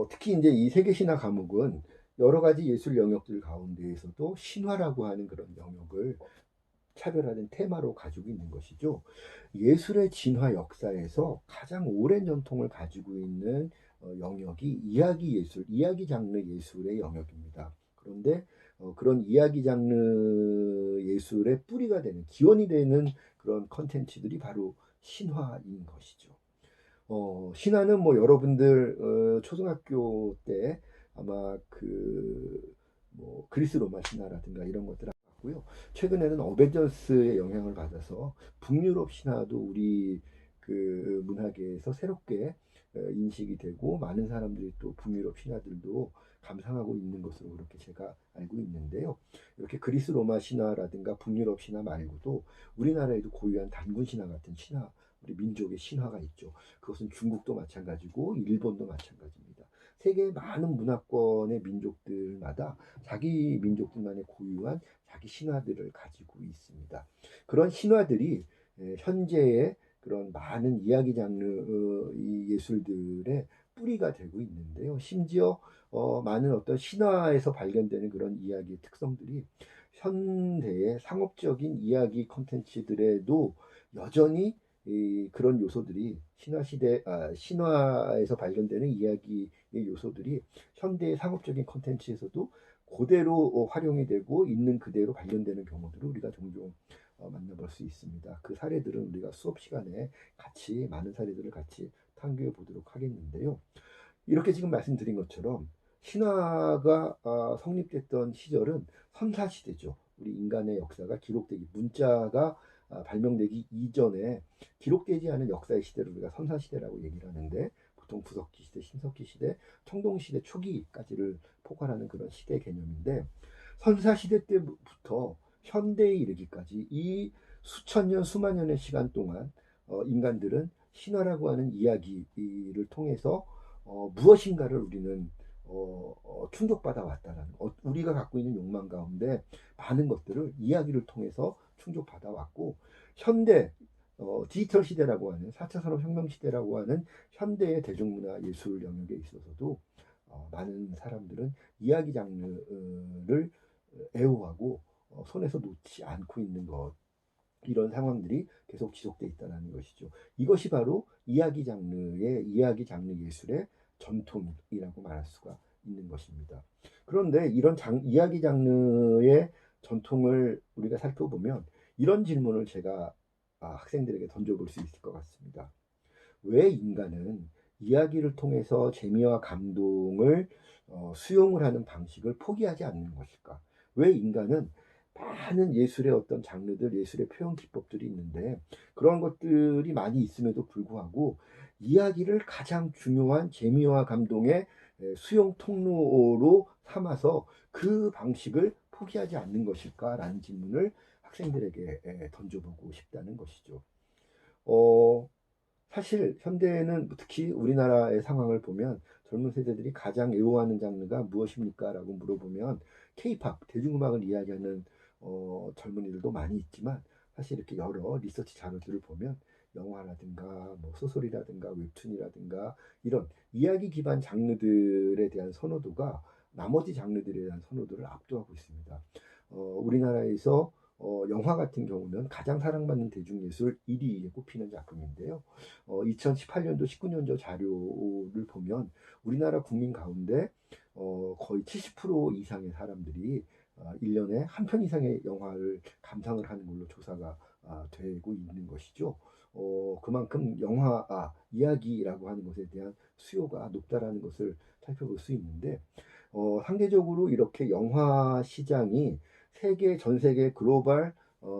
특히 이제 이 세계신화 과목은 여러 가지 예술 영역들 가운데에서도 신화라고 하는 그런 영역을 차별화된 테마로 가지고 있는 것이죠. 예술의 진화 역사에서 가장 오랜 전통을 가지고 있는 영역이 이야기 예술, 이야기 장르 예술의 영역입니다. 그런데 그런 이야기 장르 예술의 뿌리가 되는 기원이 되는 그런 컨텐츠들이 바로 신화인 것이죠. 신화는 뭐 여러분들 초등학교 때 아마 뭐 그리스 로마 신화라든가 이런 것들 같고요. 최근에는 어벤져스의 영향을 받아서 북유럽 신화도 우리 그 문화계에서 새롭게 인식이 되고 많은 사람들이 또 북유럽 신화들도 감상하고 있는 것으로 그렇게 제가 알고 있는데요. 이렇게 그리스 로마 신화라든가 북유럽 신화 말고도 우리나라에도 고유한 단군 신화 같은 신화 우리 민족의 신화가 있죠. 그것은 중국도 마찬가지고 일본도 마찬가지입니다. 세계의 많은 문화권의 민족들마다 자기 민족들만의 고유한 자기 신화들을 가지고 있습니다. 그런 신화들이 현재의 그런 많은 이야기 장르 이 예술들의 뿌리가 되고 있는데요. 심지어 많은 어떤 신화에서 발견되는 그런 이야기의 특성들이 현대의 상업적인 이야기 콘텐츠들에도 여전히 그런 요소들이 신화에서 발견되는 이야기의 요소들이 현대의 상업적인 콘텐츠에서도 그대로 활용이 되고 있는 그대로 발견되는 경우들을 우리가 종종 만나볼 수 있습니다. 그 사례들은 우리가 수업 시간에 같이 많은 사례들을 같이 탐구해 보도록 하겠는데요. 이렇게 지금 말씀드린 것처럼 신화가 성립됐던 시절은 선사시대죠. 우리 인간의 역사가 기록되기 문자가 발명되기 이전에 기록되지 않은 역사의 시대를 우리가 선사시대라고 얘기를 하는데 보통 구석기 시대, 신석기 시대, 청동시대 초기까지를 포괄하는 그런 시대 개념인데 선사시대 때부터 현대에 이르기까지 이 수천 년, 수만 년의 시간 동안 인간들은 신화라고 하는 이야기를 통해서 무엇인가를 우리는 충족받아 왔다라는 우리가 갖고 있는 욕망 가운데 많은 것들을 이야기를 통해서 충족받아 왔고 현대 디지털 시대라고 하는 4차 산업혁명 시대라고 하는 현대의 대중문화 예술 영역에 있어서도 많은 사람들은 이야기 장르를 애호하고 손에서 놓지 않고 있는 것 이런 상황들이 계속 지속돼 있다는 것이죠. 이것이 바로 이야기 장르 예술의 전통이라고 말할 수가 있는 것입니다. 그런데 이런 이야기 장르의 전통을 우리가 살펴보면 이런 질문을 제가 학생들에게 던져볼 수 있을 것 같습니다. 왜 인간은 이야기를 통해서 재미와 감동을 수용을 하는 방식을 포기하지 않는 것일까? 왜 인간은 많은 예술의 어떤 장르들, 예술의 표현 기법들이 있는데 그런 것들이 많이 있음에도 불구하고 이야기를 가장 중요한 재미와 감동의 수용 통로로 삼아서 그 방식을 포기하지 않는 것일까라는 질문을 학생들에게 던져보고 싶다는 것이죠. 어, 사실 현대에는 특히 우리나라의 상황을 보면 젊은 세대들이 가장 애호하는 장르가 무엇입니까? 라고 물어보면 K-팝, 대중음악을 이야기하는 젊은이들도 많이 있지만 사실 이렇게 여러 리서치 자료들을 보면 영화라든가 뭐 소설이라든가 웹툰이라든가 이런 이야기 기반 장르들에 대한 선호도가 나머지 장르들에 대한 선호도를 압도하고 있습니다. 우리나라에서 영화 같은 경우는 가장 사랑받는 대중예술 1위에 꼽히는 작품인데요. 2018년도, 19년도 자료를 보면 우리나라 국민 가운데 거의 70% 이상의 사람들이 1년에 한 편 이상의 영화를 감상을 하는 걸로 조사가 되고 있는 것이죠. 그만큼 이야기라고 하는 것에 대한 수요가 높다라는 것을 살펴볼 수 있는데 상대적으로 이렇게 영화 시장이 전 세계 글로벌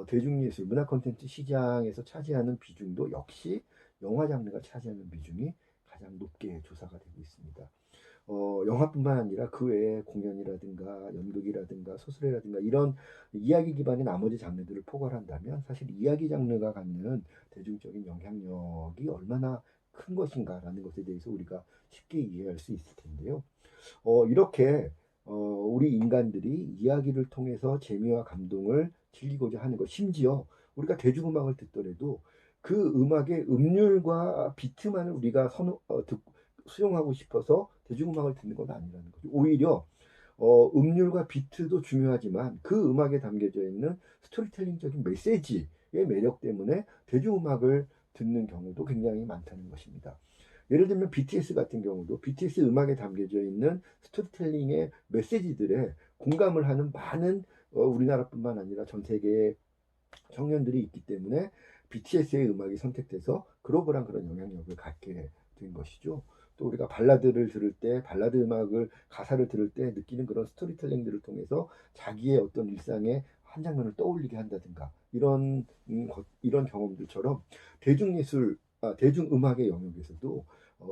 대중예술 문화 콘텐츠 시장에서 차지하는 비중도 역시 영화 장르가 차지하는 비중이 가장 높게 조사가 되고 있습니다. 영화뿐만 아니라 그 외에 공연이라든가 연극이라든가 소설이라든가 이런 이야기 기반의 나머지 장르들을 포괄한다면 사실 이야기 장르가 갖는 대중적인 영향력이 얼마나 큰 것인가라는 것에 대해서 우리가 쉽게 이해할 수 있을 텐데요. 이렇게 우리 인간들이 이야기를 통해서 재미와 감동을 즐기고자 하는 것, 심지어 우리가 대중음악을 듣더라도 그 음악의 음률과 비트만을 우리가 수용하고 싶어서 대중음악을 듣는 건 아니라는 거죠. 오히려 음률과 비트도 중요하지만 그 음악에 담겨져 있는 스토리텔링적인 메시지의 매력 때문에 대중음악을 듣는 경우도 굉장히 많다는 것입니다. 예를 들면 BTS 같은 경우도 BTS 음악에 담겨져 있는 스토리텔링의 메시지들에 공감을 하는 많은 우리나라뿐만 아니라 전 세계의 청년들이 있기 때문에 BTS의 음악이 선택돼서 글로벌한 그런 영향력을 갖게 된 것이죠. 또 우리가 발라드를 들을 때 발라드 음악을 가사를 들을 때 느끼는 그런 스토리텔링들을 통해서 자기의 어떤 일상의 한 장면을 떠올리게 한다든가 이런 경험들처럼 대중음악의 영역에서도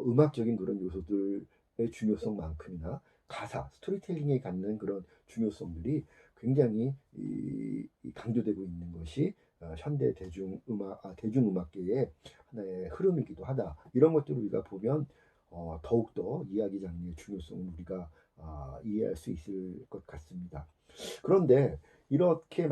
음악적인 그런 요소들의 중요성만큼이나 가사, 스토리텔링에 갖는 그런 중요성들이 굉장히 강조되고 있는 것이 현대 대중음악계의 하나의 흐름이기도 하다. 이런 것들을 우리가 보면 더욱더 이야기 장르의 중요성을 우리가 이해할 수 있을 것 같습니다. 그런데 이렇게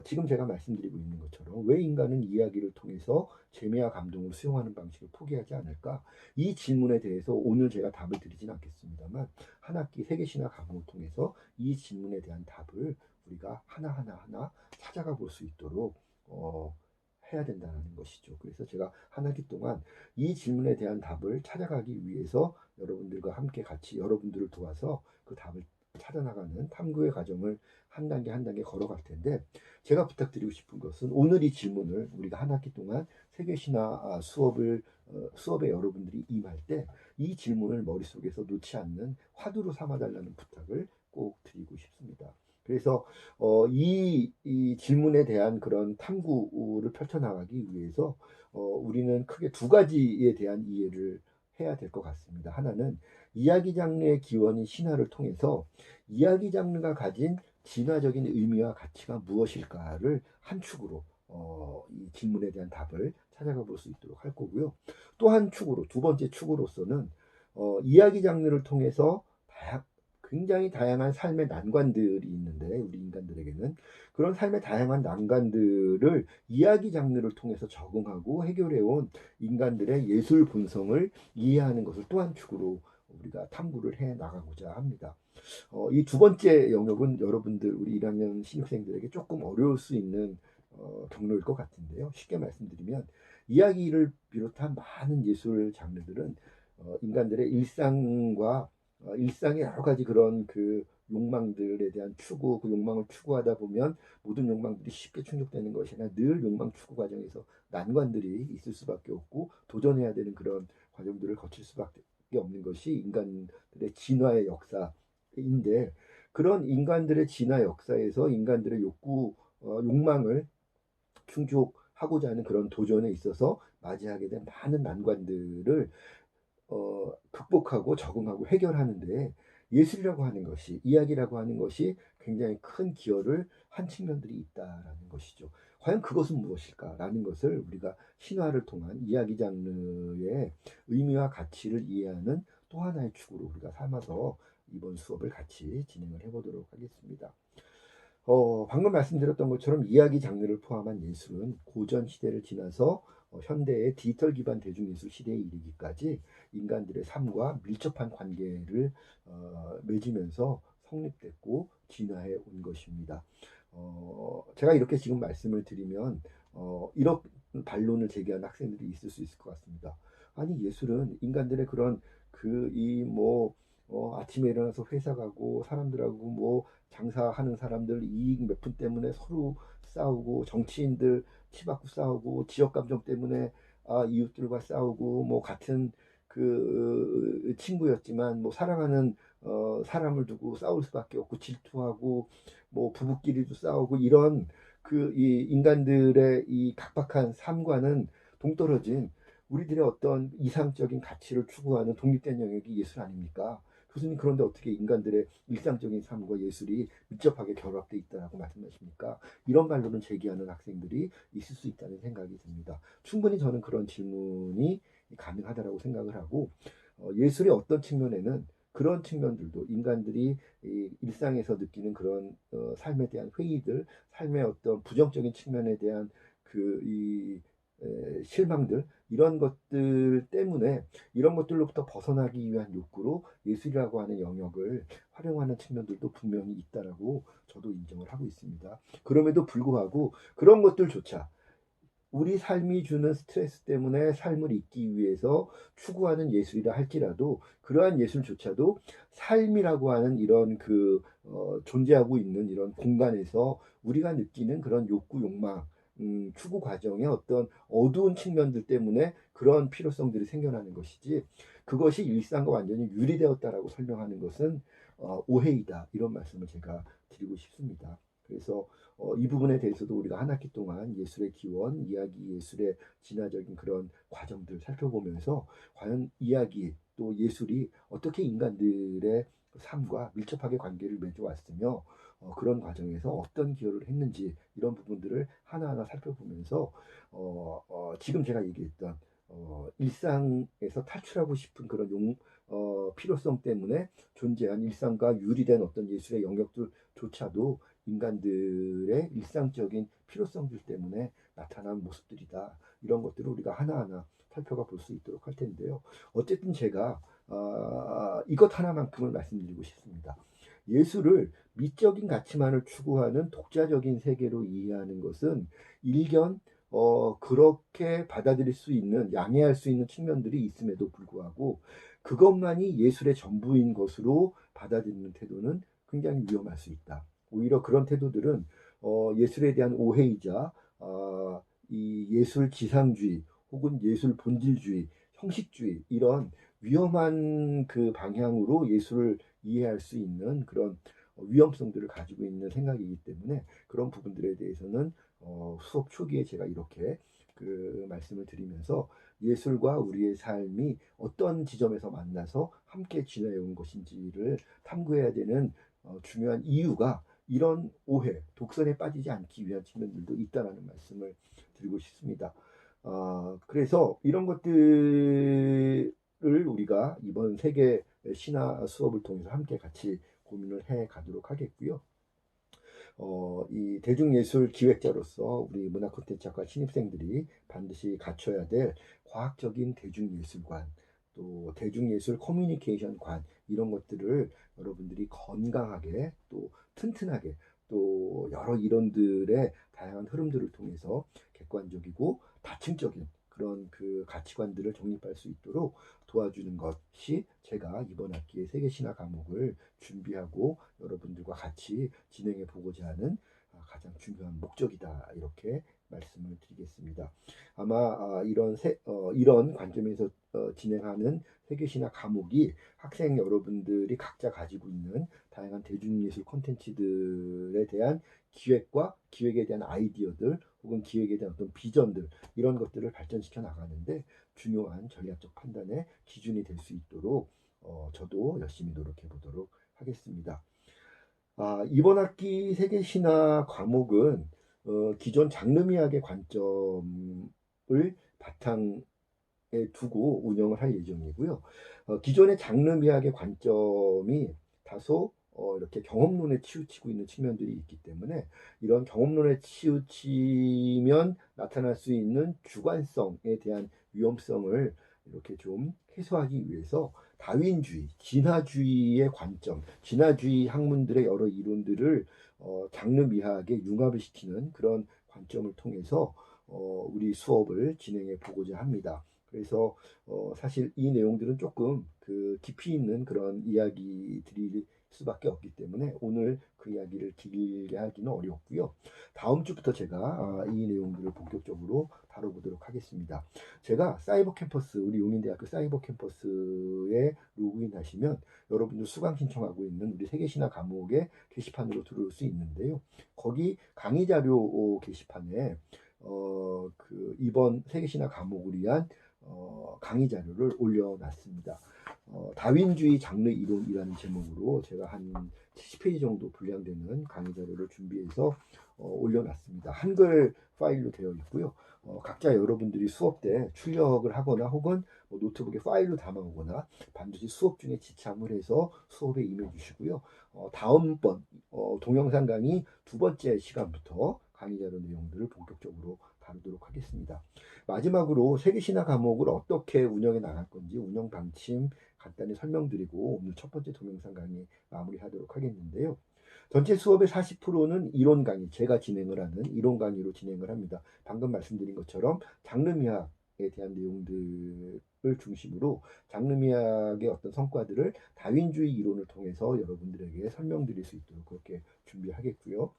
지금 제가 말씀드리고 있는 것처럼 왜 인간은 이야기를 통해서 재미와 감동을 수용하는 방식을 포기하지 않을까? 이 질문에 대해서 오늘 제가 답을 드리진 않겠습니다만 한 학기 세계신화 과목을 통해서 이 질문에 대한 답을 우리가 하나하나 찾아가 볼 수 있도록 해야 된다는 것이죠. 그래서 제가 한 학기 동안 이 질문에 대한 답을 찾아가기 위해서 여러분들과 함께 같이 여러분들을 도와서 그 답을 찾아나가는 탐구의 과정을 한 단계 한 단계 걸어갈 텐데 제가 부탁드리고 싶은 것은 오늘 이 질문을 우리가 한 학기 동안 세계신화 수업에 여러분들이 임할 때 이 질문을 머릿속에서 놓지 않는 화두로 삼아달라는 부탁을 꼭 드리고 싶습니다. 그래서 이 질문에 대한 그런 탐구를 펼쳐나가기 위해서 우리는 크게 두 가지에 대한 이해를 해야 될 것 같습니다. 하나는 이야기 장르의 기원인 신화를 통해서 이야기 장르가 가진 진화적인 의미와 가치가 무엇일까를 한 축으로 이 질문에 대한 답을 찾아가 볼 수 있도록 할 거고요. 또 한 축으로, 두 번째 축으로서는 이야기 장르를 통해서 굉장히 다양한 삶의 난관들이 있는데, 우리 인간들에게는 그런 삶의 다양한 난관들을 이야기 장르를 통해서 적응하고 해결해온 인간들의 예술 본성을 이해하는 것을 또 한 축으로 우리가 탐구를 해 나가고자 합니다. 이 두 번째 영역은 여러분들, 우리 1학년 신입생들에게 조금 어려울 수 있는 경로일 것 같은데요. 쉽게 말씀드리면, 이야기를 비롯한 많은 예술 장르들은 인간들의 일상과 일상의 여러 가지 그런 그 욕망들에 대한 추구, 그 욕망을 추구하다 보면 모든 욕망들이 쉽게 충족되는 것이 아니라 늘 욕망 추구 과정에서 난관들이 있을 수밖에 없고 도전해야 되는 그런 과정들을 거칠 수밖에 없는 것이 인간들의 진화의 역사인데, 그런 인간들의 진화 역사에서 인간들의 욕망을 충족하고자 하는 그런 도전에 있어서 맞이하게 된 많은 난관들을 극복하고 적응하고 해결하는데, 예술이라고 하는 것이, 이야기라고 하는 것이 굉장히 큰 기여를 한 측면들이 있다라는 것이죠. 과연 그것은 무엇일까라는 것을 우리가 신화를 통한 이야기 장르의 의미와 가치를 이해하는 또 하나의 축으로 우리가 삼아서 이번 수업을 같이 진행을 해보도록 하겠습니다. 방금 말씀드렸던 것처럼 이야기 장르를 포함한 예술은 고전 시대를 지나서 현대의 디지털 기반 대중예술 시대에 이르기까지 인간들의 삶과 밀접한 관계를 맺으면서 성립됐고 진화해 온 것입니다. 제가 이렇게 지금 말씀을 드리면 이런 반론을 제기하는 학생들이 있을 수 있을 것 같습니다. 아니, 예술은 인간들의 그런 아침에 일어나서 회사 가고 사람들하고 장사하는 사람들 이익 몇 푼 때문에 서로 싸우고, 정치인들 치받고 싸우고, 지역 감정 때문에 이웃들과 싸우고, 같은 그 친구였지만 사랑하는 사람을 두고 싸울 수밖에 없고, 질투하고 부부끼리도 싸우고, 이런 이 인간들의 이 각박한 삶과는 동떨어진 우리들의 어떤 이상적인 가치를 추구하는 독립된 영역이 예술 아닙니까? 교수님, 그런데 어떻게 인간들의 일상적인 삶과 예술이 밀접하게 결합되어 있다고 말씀하십니까? 이런 반론을 제기하는 학생들이 있을 수 있다는 생각이 듭니다. 충분히 저는 그런 질문이 가능하다고 생각을 하고, 예술의 어떤 측면에는 그런 측면들도, 인간들이 일상에서 느끼는 그런 삶에 대한 회의들, 삶의 어떤 부정적인 측면에 대한 실망들, 이런 것들 때문에 이런 것들로부터 벗어나기 위한 욕구로 예술이라고 하는 영역을 활용하는 측면들도 분명히 있다라고 저도 인정을 하고 있습니다. 그럼에도 불구하고 그런 것들조차 우리 삶이 주는 스트레스 때문에 삶을 잊기 위해서 추구하는 예술이라 할지라도, 그러한 예술조차도 삶이라고 하는 이런 존재하고 있는 이런 공간에서 우리가 느끼는 그런 욕구, 욕망, 추구 과정의 어떤 어두운 측면들 때문에 그런 필요성들이 생겨나는 것이지, 그것이 일상과 완전히 유리되었다라고 설명하는 것은 오해이다, 이런 말씀을 제가 드리고 싶습니다. 그래서 이 부분에 대해서도 우리가 한 학기 동안 예술의 기원, 이야기 예술의 진화적인 그런 과정들을 살펴보면서 과연 이야기 또 예술이 어떻게 인간들의 삶과 밀접하게 관계를 맺어왔으며 그런 과정에서 어떤 기여를 했는지, 이런 부분들을 하나하나 살펴보면서 지금 제가 얘기했던 일상에서 탈출하고 싶은 그런 필요성 때문에 존재한 일상과 유리된 어떤 예술의 영역들조차도 인간들의 일상적인 필요성들 때문에 나타난 모습들이다, 이런 것들을 우리가 하나하나 살펴가 볼 수 있도록 할 텐데요. 어쨌든 제가 이것 하나만큼을 말씀드리고 싶습니다. 예술을 미적인 가치만을 추구하는 독자적인 세계로 이해하는 것은 일견 그렇게 받아들일 수 있는, 양해할 수 있는 측면들이 있음에도 불구하고 그것만이 예술의 전부인 것으로 받아들이는 태도는 굉장히 위험할 수 있다. 오히려 그런 태도들은 예술에 대한 오해이자 이 예술 지상주의 혹은 예술 본질주의, 형식주의, 이런 위험한 그 방향으로 예술을 이해할 수 있는 그런 위험성들을 가지고 있는 생각이기 때문에, 그런 부분들에 대해서는 수업 초기에 제가 이렇게 말씀을 드리면서 예술과 우리의 삶이 어떤 지점에서 만나서 함께 지내온 것인지를 탐구해야 되는 중요한 이유가 이런 오해, 독선에 빠지지 않기 위한 측면들도 있다라는 말씀을 드리고 싶습니다. 그래서 이런 것들을 우리가 이번 세계 신화 수업을 통해서 함께 같이 고민을 해 가도록 하겠고요. 이 대중예술 기획자로서 우리 문화콘텐츠학과 신입생들이 반드시 갖춰야 될 과학적인 대중예술관, 또 대중예술 커뮤니케이션관, 이런 것들을 여러분들이 건강하게 또 튼튼하게 또 여러 이론들의 다양한 흐름들을 통해서 객관적이고 다층적인 그런 그 가치관들을 정립할 수 있도록 도와주는 것이 제가 이번 학기의 세계신화 과목을 준비하고 여러분들과 같이 진행해 보고자 하는 가장 중요한 목적이다, 이렇게 말씀을 드리겠습니다. 아마 이런 관점에서 진행하는 세계신화 과목이 학생 여러분들이 각자 가지고 있는 다양한 대중예술 콘텐츠들에 대한 기획에 대한 아이디어들 혹은 기획에 대한 어떤 비전들, 이런 것들을 발전시켜 나가는데 중요한 전략적 판단의 기준이 될 수 있도록 저도 열심히 노력해 보도록 하겠습니다. 이번 학기 세계신화 과목은 기존 장르미학의 관점을 바탕에 두고 운영을 할 예정이고요. 기존의 장르미학의 관점이 다소 이렇게 경험론에 치우치고 있는 측면들이 있기 때문에 이런 경험론에 치우치면 나타날 수 있는 주관성에 대한 위험성을 이렇게 좀 해소하기 위해서 다윈주의, 진화주의의 관점, 진화주의 학문들의 여러 이론들을 장르미학에 융합을 시키는 그런 관점을 통해서 우리 수업을 진행해 보고자 합니다. 그래서 사실 이 내용들은 조금 그 깊이 있는 그런 이야기들일 수밖에 없기 때문에 오늘 그 이야기를 길게 하기는 어렵고요. 다음 주부터 제가 이 내용들을 본격적으로 다뤄보도록 하겠습니다. 제가 사이버 캠퍼스, 우리 용인대학교 사이버 캠퍼스에 로그인 하시면 여러분들 수강 신청하고 있는 우리 세계신화 과목의 게시판으로 들어올 수 있는데요. 거기 강의 자료 게시판에 이번 세계신화 과목을 위한 강의 자료를 올려놨습니다. 다윈주의 장르 이론이라는 제목으로 제가 한 70페이지 정도 분량되는 강의 자료를 준비해서 올려놨습니다. 한글 파일로 되어 있고요. 각자 여러분들이 수업 때 출력을 하거나 혹은 노트북에 파일로 담아오거나 반드시 수업 중에 지참을 해서 수업에 임해 주시고요. 다음번 동영상 강의 두 번째 시간부터 강의 자료 내용들을 본격적으로 다루도록 하겠습니다. 마지막으로 세계신화 과목을 어떻게 운영해 나갈 건지 운영 방침 간단히 설명드리고 오늘 첫 번째 동영상 강의 마무리하도록 하겠는데요. 전체 수업의 40%는 이론 강의, 제가 진행을 하는 이론 강의로 진행을 합니다. 방금 말씀드린 것처럼 장르미학에 대한 내용들을 중심으로 장르미학의 어떤 성과들을 다윈주의 이론을 통해서 여러분들에게 설명드릴 수 있도록 그렇게 준비하겠고요.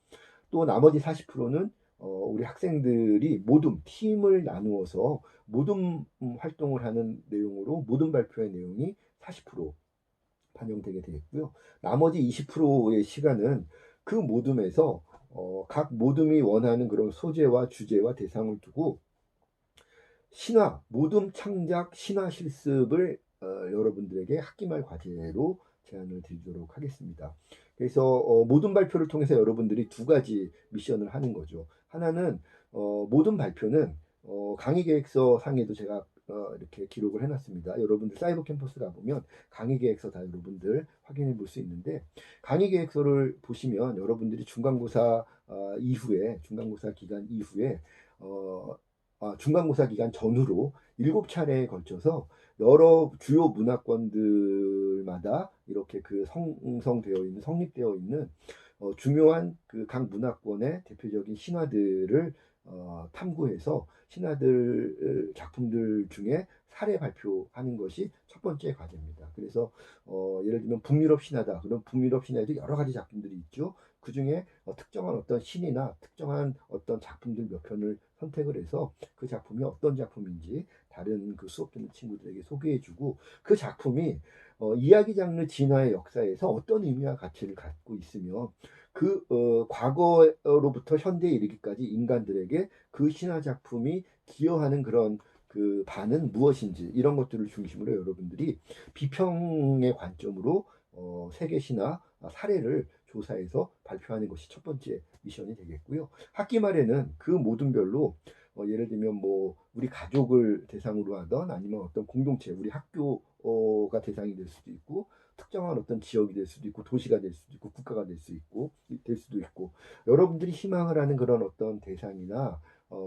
또 나머지 40%는 우리 학생들이 모둠 팀을 나누어서 모둠 활동을 하는 내용으로 모둠 발표의 내용이 40% 반영되게 되겠고요. 나머지 20%의 시간은 그 모둠에서 각 모둠이 원하는 그런 소재와 주제와 대상을 두고 신화, 모둠 창작 신화 실습을 여러분들에게 학기말 과제로 제안을 드리도록 하겠습니다. 그래서 모둠 발표를 통해서 여러분들이 두 가지 미션을 하는 거죠. 하나는 모둠 발표는 강의 계획서 상에도 제가 이렇게 기록을 해놨습니다. 여러분들 사이버 캠퍼스 가보면 강의 계획서 다 여러분들 확인해 볼 수 있는데 강의 계획서를 보시면 여러분들이 중간고사 기간 이후에 중간고사 기간 전후로 7차례에 걸쳐서 여러 주요 문화권들마다 이렇게 그 성립되어 있는 중요한 그 각 문화권의 대표적인 신화들을 탐구해서 신화들 작품들 중에 사례 발표하는 것이 첫 번째 과제입니다. 그래서 예를 들면 북유럽 신화다. 그럼 북유럽 신화에도 여러 가지 작품들이 있죠. 그 중에 특정한 어떤 신이나 특정한 어떤 작품들 몇 편을 선택을 해서 그 작품이 어떤 작품인지 다른 그 수업 듣는 친구들에게 소개해주고 그 작품이 이야기 장르 진화의 역사에서 어떤 의미와 가치를 갖고 있으며 그 과거로부터 현대에 이르기까지 인간들에게 그 신화 작품이 기여하는 그런 그 바는 무엇인지 이런 것들을 중심으로 여러분들이 비평의 관점으로 세계 신화 사례를 조사해서 발표하는 것이 첫 번째 미션이 되겠고요. 학기 말에는 그 모든 별로 예를 들면 뭐 우리 가족을 대상으로 하던 아니면 어떤 공동체, 우리 학교가 대상이 될 수도 있고 특정한 어떤 지역이 될 수도 있고 도시가 될 수도 있고 국가가 될 수도 있고 여러분들이 희망을 하는 그런 어떤 대상이나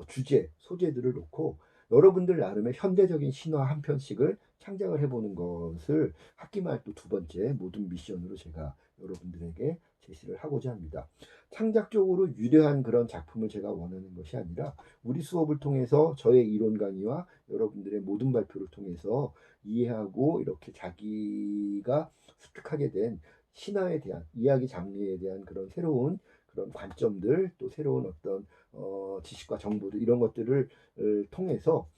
주제, 소재들을 놓고 여러분들 나름의 현대적인 신화 한 편씩을 창작을 해보는 것을 학기 말 또 두 번째 모든 미션으로 제가 여러분들에게 제시를 하고자 합니다. 창작적으로 유려한 그런 작품을 제가 원하는 것이 아니라 우리 수업을 통해서 저의 이론 강의와 여러분들의 모든 발표를 통해서 이해하고 이렇게 자기가 습득하게 된 신화에 대한 이야기 장르에 대한 그런 새로운 그런 관점들 또 새로운 어떤 지식과 정보들 이런 것들을 통해서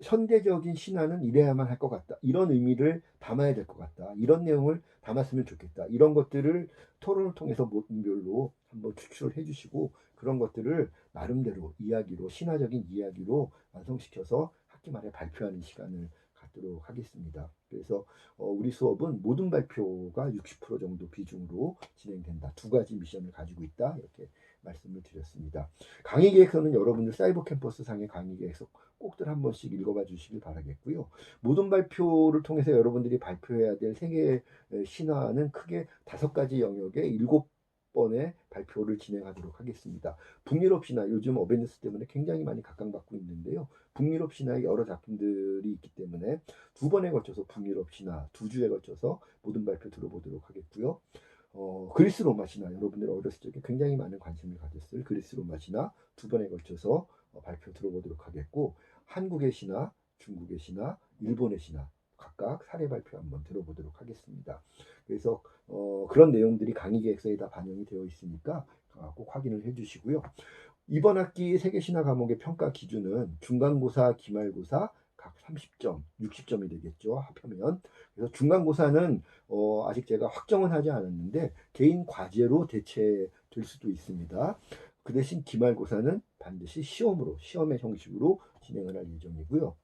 현대적인 신화는 이래야만 할 것 같다. 이런 의미를 담아야 될 것 같다. 이런 내용을 담았으면 좋겠다. 이런 것들을 토론을 통해서 모든별로 한번 추출을 해주시고 그런 것들을 나름대로 이야기로 신화적인 이야기로 완성시켜서 학기 말에 발표하는 시간을 갖도록 하겠습니다. 그래서 우리 수업은 모든 발표가 60% 정도 비중으로 진행된다. 두 가지 미션을 가지고 있다. 이렇게 말씀을 드렸습니다. 강의 계획서는 여러분들 사이버 캠퍼스 상의 강의 계획서 꼭들 한 번씩 읽어봐 주시길 바라겠고요. 모든 발표를 통해서 여러분들이 발표해야 될 세계 신화는 크게 5가지 영역에 7번의 발표를 진행하도록 하겠습니다. 북유럽 신화, 요즘 어벤져스 때문에 굉장히 많이 각광받고 있는데요. 북유럽 신화의 여러 작품들이 있기 때문에 2번에 걸쳐서 북유럽 신화, 2주에 걸쳐서 모든 발표 들어보도록 하겠고요. 그리스 로마 신화, 여러분들 어렸을 적에 굉장히 많은 관심을 가졌을 그리스 로마 신화 2번에 걸쳐서 발표 들어보도록 하겠고, 한국의 신화, 중국의 신화, 일본의 신화 각각 사례 발표 한번 들어보도록 하겠습니다. 그래서 그런 내용들이 강의 계획서에 다 반영이 되어 있으니까 꼭 확인을 해주시고요. 이번 학기 세계신화 과목의 평가 기준은 중간고사, 기말고사 각 30점, 60점이 되겠죠. 합하면. 그래서 중간고사는 아직 제가 확정은 하지 않았는데 개인 과제로 대체될 수도 있습니다. 그 대신 기말고사는 반드시 시험의 형식으로 진행을 할 예정이고요.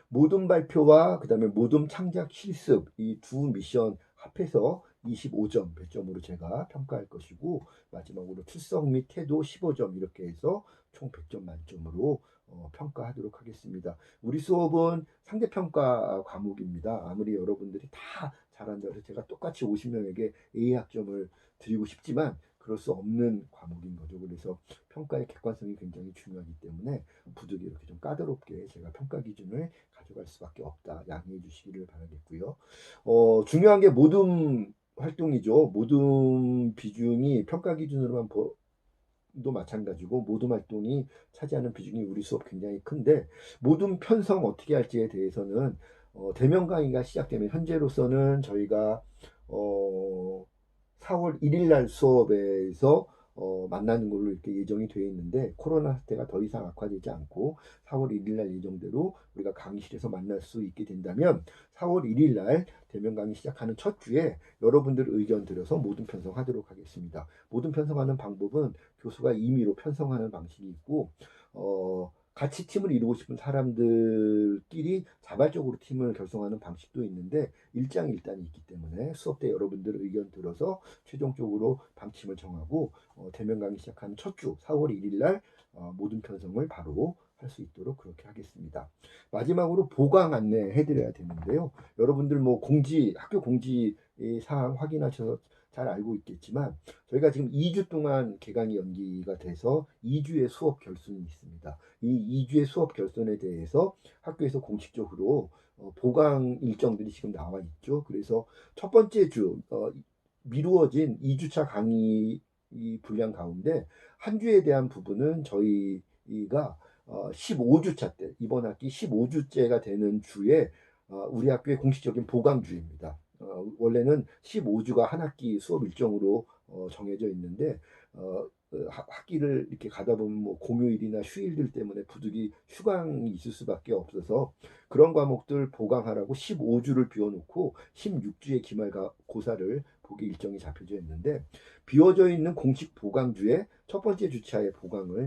모둠 발표와 그다음에 모둠 창작 실습 이 두 미션 합해서 25점 배점으로 제가 평가할 것이고 마지막으로 출석 및 태도 15점 이렇게 해서 총 100점 만점으로 평가하도록 하겠습니다. 우리 수업은 상대평가 과목입니다. 아무리 여러분들이 다 잘한다고 해서 제가 똑같이 50명에게 A 학점을 드리고 싶지만 그럴 수 없는 과목인 거죠. 그래서 평가의 객관성이 굉장히 중요하기 때문에 부득이 이렇게 좀 까다롭게 제가 평가 기준을 가져갈 수밖에 없다. 양해해 주시기를 바라겠고요. 중요한 게 모둠 활동이죠. 모둠 비중이 평가 기준으로만 도 마찬가지고 모둠 활동이 차지하는 비중이 우리 수업 굉장히 큰데 모둠 편성 어떻게 할지에 대해서는 대면 강의가 시작되면 현재로서는 저희가 4월 1일 날 수업에서 만나는 걸로 이렇게 예정이 되어 있는데 코로나 사태가 더 이상 악화되지 않고 4월 1일 날 예정대로 우리가 강의실에서 만날 수 있게 된다면 4월 1일 날 대면 강의 시작하는 첫 주에 여러분들 의견 들어서 모둠 편성하도록 하겠습니다. 모둠 편성하는 방법은 교수가 임의로 편성하는 방식이 있고 같이 팀을 이루고 싶은 사람들끼리 자발적으로 팀을 결성하는 방식도 있는데 일장일단이 있기 때문에 수업 때 여러분들 의견 들어서 최종적으로 방침을 정하고 대면 강의 시작하는 첫 주 4월 1일 날 모든 편성을 바로 할 수 있도록 그렇게 하겠습니다. 마지막으로 보강 안내 해드려야 되는데요. 여러분들 뭐 학교 공지 사항 확인하셔서 잘 알고 있겠지만 저희가 지금 2주 동안 개강이 연기가 돼서 2주의 수업 결손이 있습니다. 이 2주의 수업 결손에 대해서 학교에서 공식적으로 보강 일정들이 지금 나와 있죠. 그래서 첫 번째 주 미루어진 2주차 강의 분량 가운데 한 주에 대한 부분은 저희가 15주차 때 이번 학기 15주째가 되는 주에 우리 학교의 공식적인 보강주입니다. 원래는 15주가 한 학기 수업 일정으로 정해져 있는데 학기를 이렇게 가다 보면 뭐 공휴일이나 휴일들 때문에 부득이 휴강이 있을 수밖에 없어서 그런 과목들 보강하라고 15주를 비워놓고 16주의 기말고사를 보기 일정이 잡혀져 있는데 비워져 있는 공식 보강주에 첫 번째 주차의 보강을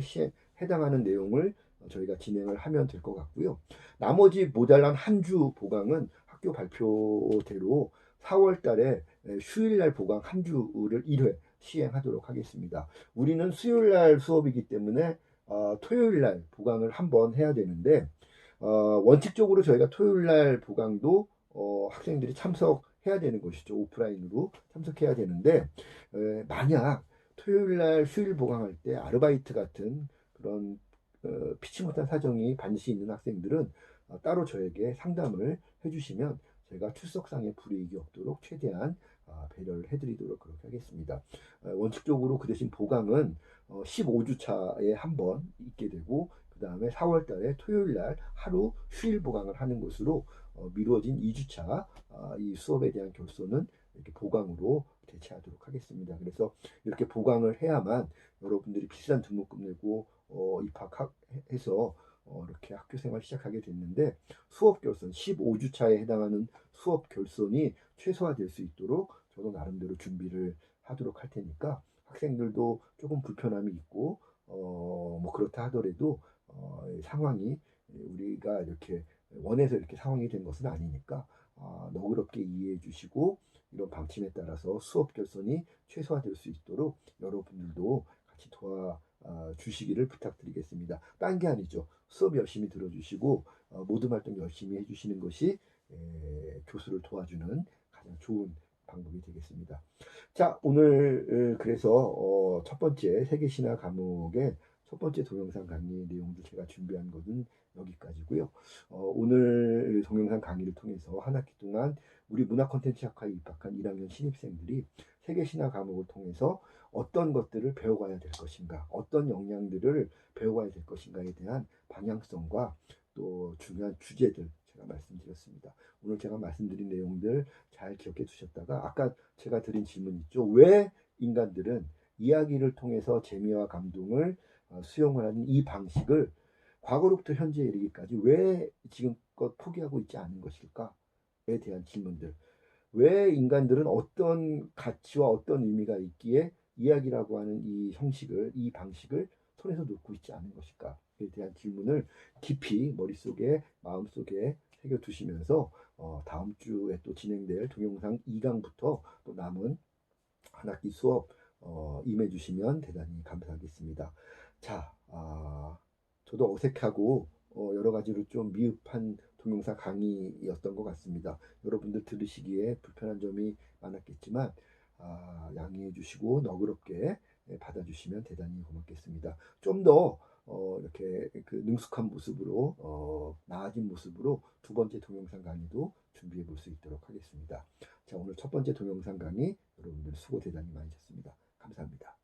해당하는 내용을 저희가 진행을 하면 될 것 같고요. 나머지 모자란 한 주 보강은 학교 발표대로 4월 달에 휴일날 보강 한 주를 1회 시행하도록 하겠습니다. 우리는 수요일날 수업이기 때문에 토요일날 보강을 한번 해야 되는데 원칙적으로 저희가 토요일날 보강도 학생들이 참석해야 되는 것이죠. 오프라인으로 참석해야 되는데 만약 토요일날 휴일 보강할 때 아르바이트 같은 그런 피치 못한 사정이 반드시 있는 학생들은 따로 저에게 상담을 해주시면 제가 출석상의 불이익이 없도록 최대한 배려를 해드리도록 그렇게 하겠습니다. 원칙적으로 그 대신 보강은 15주 차에 한 번 있게 되고 그 다음에 4월 달에 토요일 날 하루 휴일 보강을 하는 것으로 미뤄진 2주차 이 수업에 대한 결손은 이렇게 보강으로 대체하도록 하겠습니다. 그래서 이렇게 보강을 해야만 여러분들이 비싼 등록금 내고 입학해서 이렇게 학교 생활 시작하게 됐는데 수업 결손 15주차에 해당하는 수업 결손이 최소화될 수 있도록 저도 나름대로 준비를 하도록 할 테니까 학생들도 조금 불편함이 있고 뭐 그렇다 하더라도 상황이 우리가 이렇게 원해서 이렇게 상황이 된 것은 아니니까 너그럽게 이해해 주시고 이런 방침에 따라서 수업 결손이 최소화될 수 있도록 여러분들도 같이 도와주시기를 부탁드리겠습니다. 딴 게 아니죠. 수업 열심히 들어주시고 모든 활동 열심히 해주시는 것이 교수를 도와주는 가장 좋은 방법이 되겠습니다. 자, 오늘 그래서 첫 번째 세계신화 과목의 첫 번째 동영상 강의 내용들 제가 준비한 것은 여기까지고요. 오늘 동영상 강의를 통해서 한 학기 동안 우리 문화 콘텐츠 학과에 입학한 1학년 신입생들이 세계신화 과목을 통해서 어떤 것들을 배워가야 될 것인가, 어떤 역량들을 배워가야 될 것인가에 대한 방향성과 또 중요한 주제들 제가 말씀드렸습니다. 오늘 제가 말씀드린 내용들 잘 기억해 두셨다가 아까 제가 드린 질문 있죠. 왜 인간들은 이야기를 통해서 재미와 감동을 수용을 하는 이 방식을 과거로부터 현재에 이르기까지 왜 지금껏 포기하고 있지 않은 것일까에 대한 질문들. 왜 인간들은 어떤 가치와 어떤 의미가 있기에 이야기라고 하는 이 형식을, 이 방식을 손에서 놓고 있지 않은 것일까에 대한 질문을 깊이 머릿속에, 마음속에 새겨두시면서 다음 주에 또 진행될 동영상 2강부터 또 남은 한 학기 수업 임해주시면 대단히 감사하겠습니다. 자, 저도 어색하고 여러 가지로 좀 미흡한 동영상 강의였던 것 같습니다. 여러분들 들으시기에 불편한 점이 많았겠지만 양해해 주시고 너그럽게 받아주시면 대단히 고맙겠습니다. 좀 더 이렇게 그 능숙한 모습으로 나아진 모습으로 두 번째 동영상 강의도 준비해 볼 수 있도록 하겠습니다. 자, 오늘 첫 번째 동영상 강의 여러분들 수고 대단히 많으셨습니다. 감사합니다.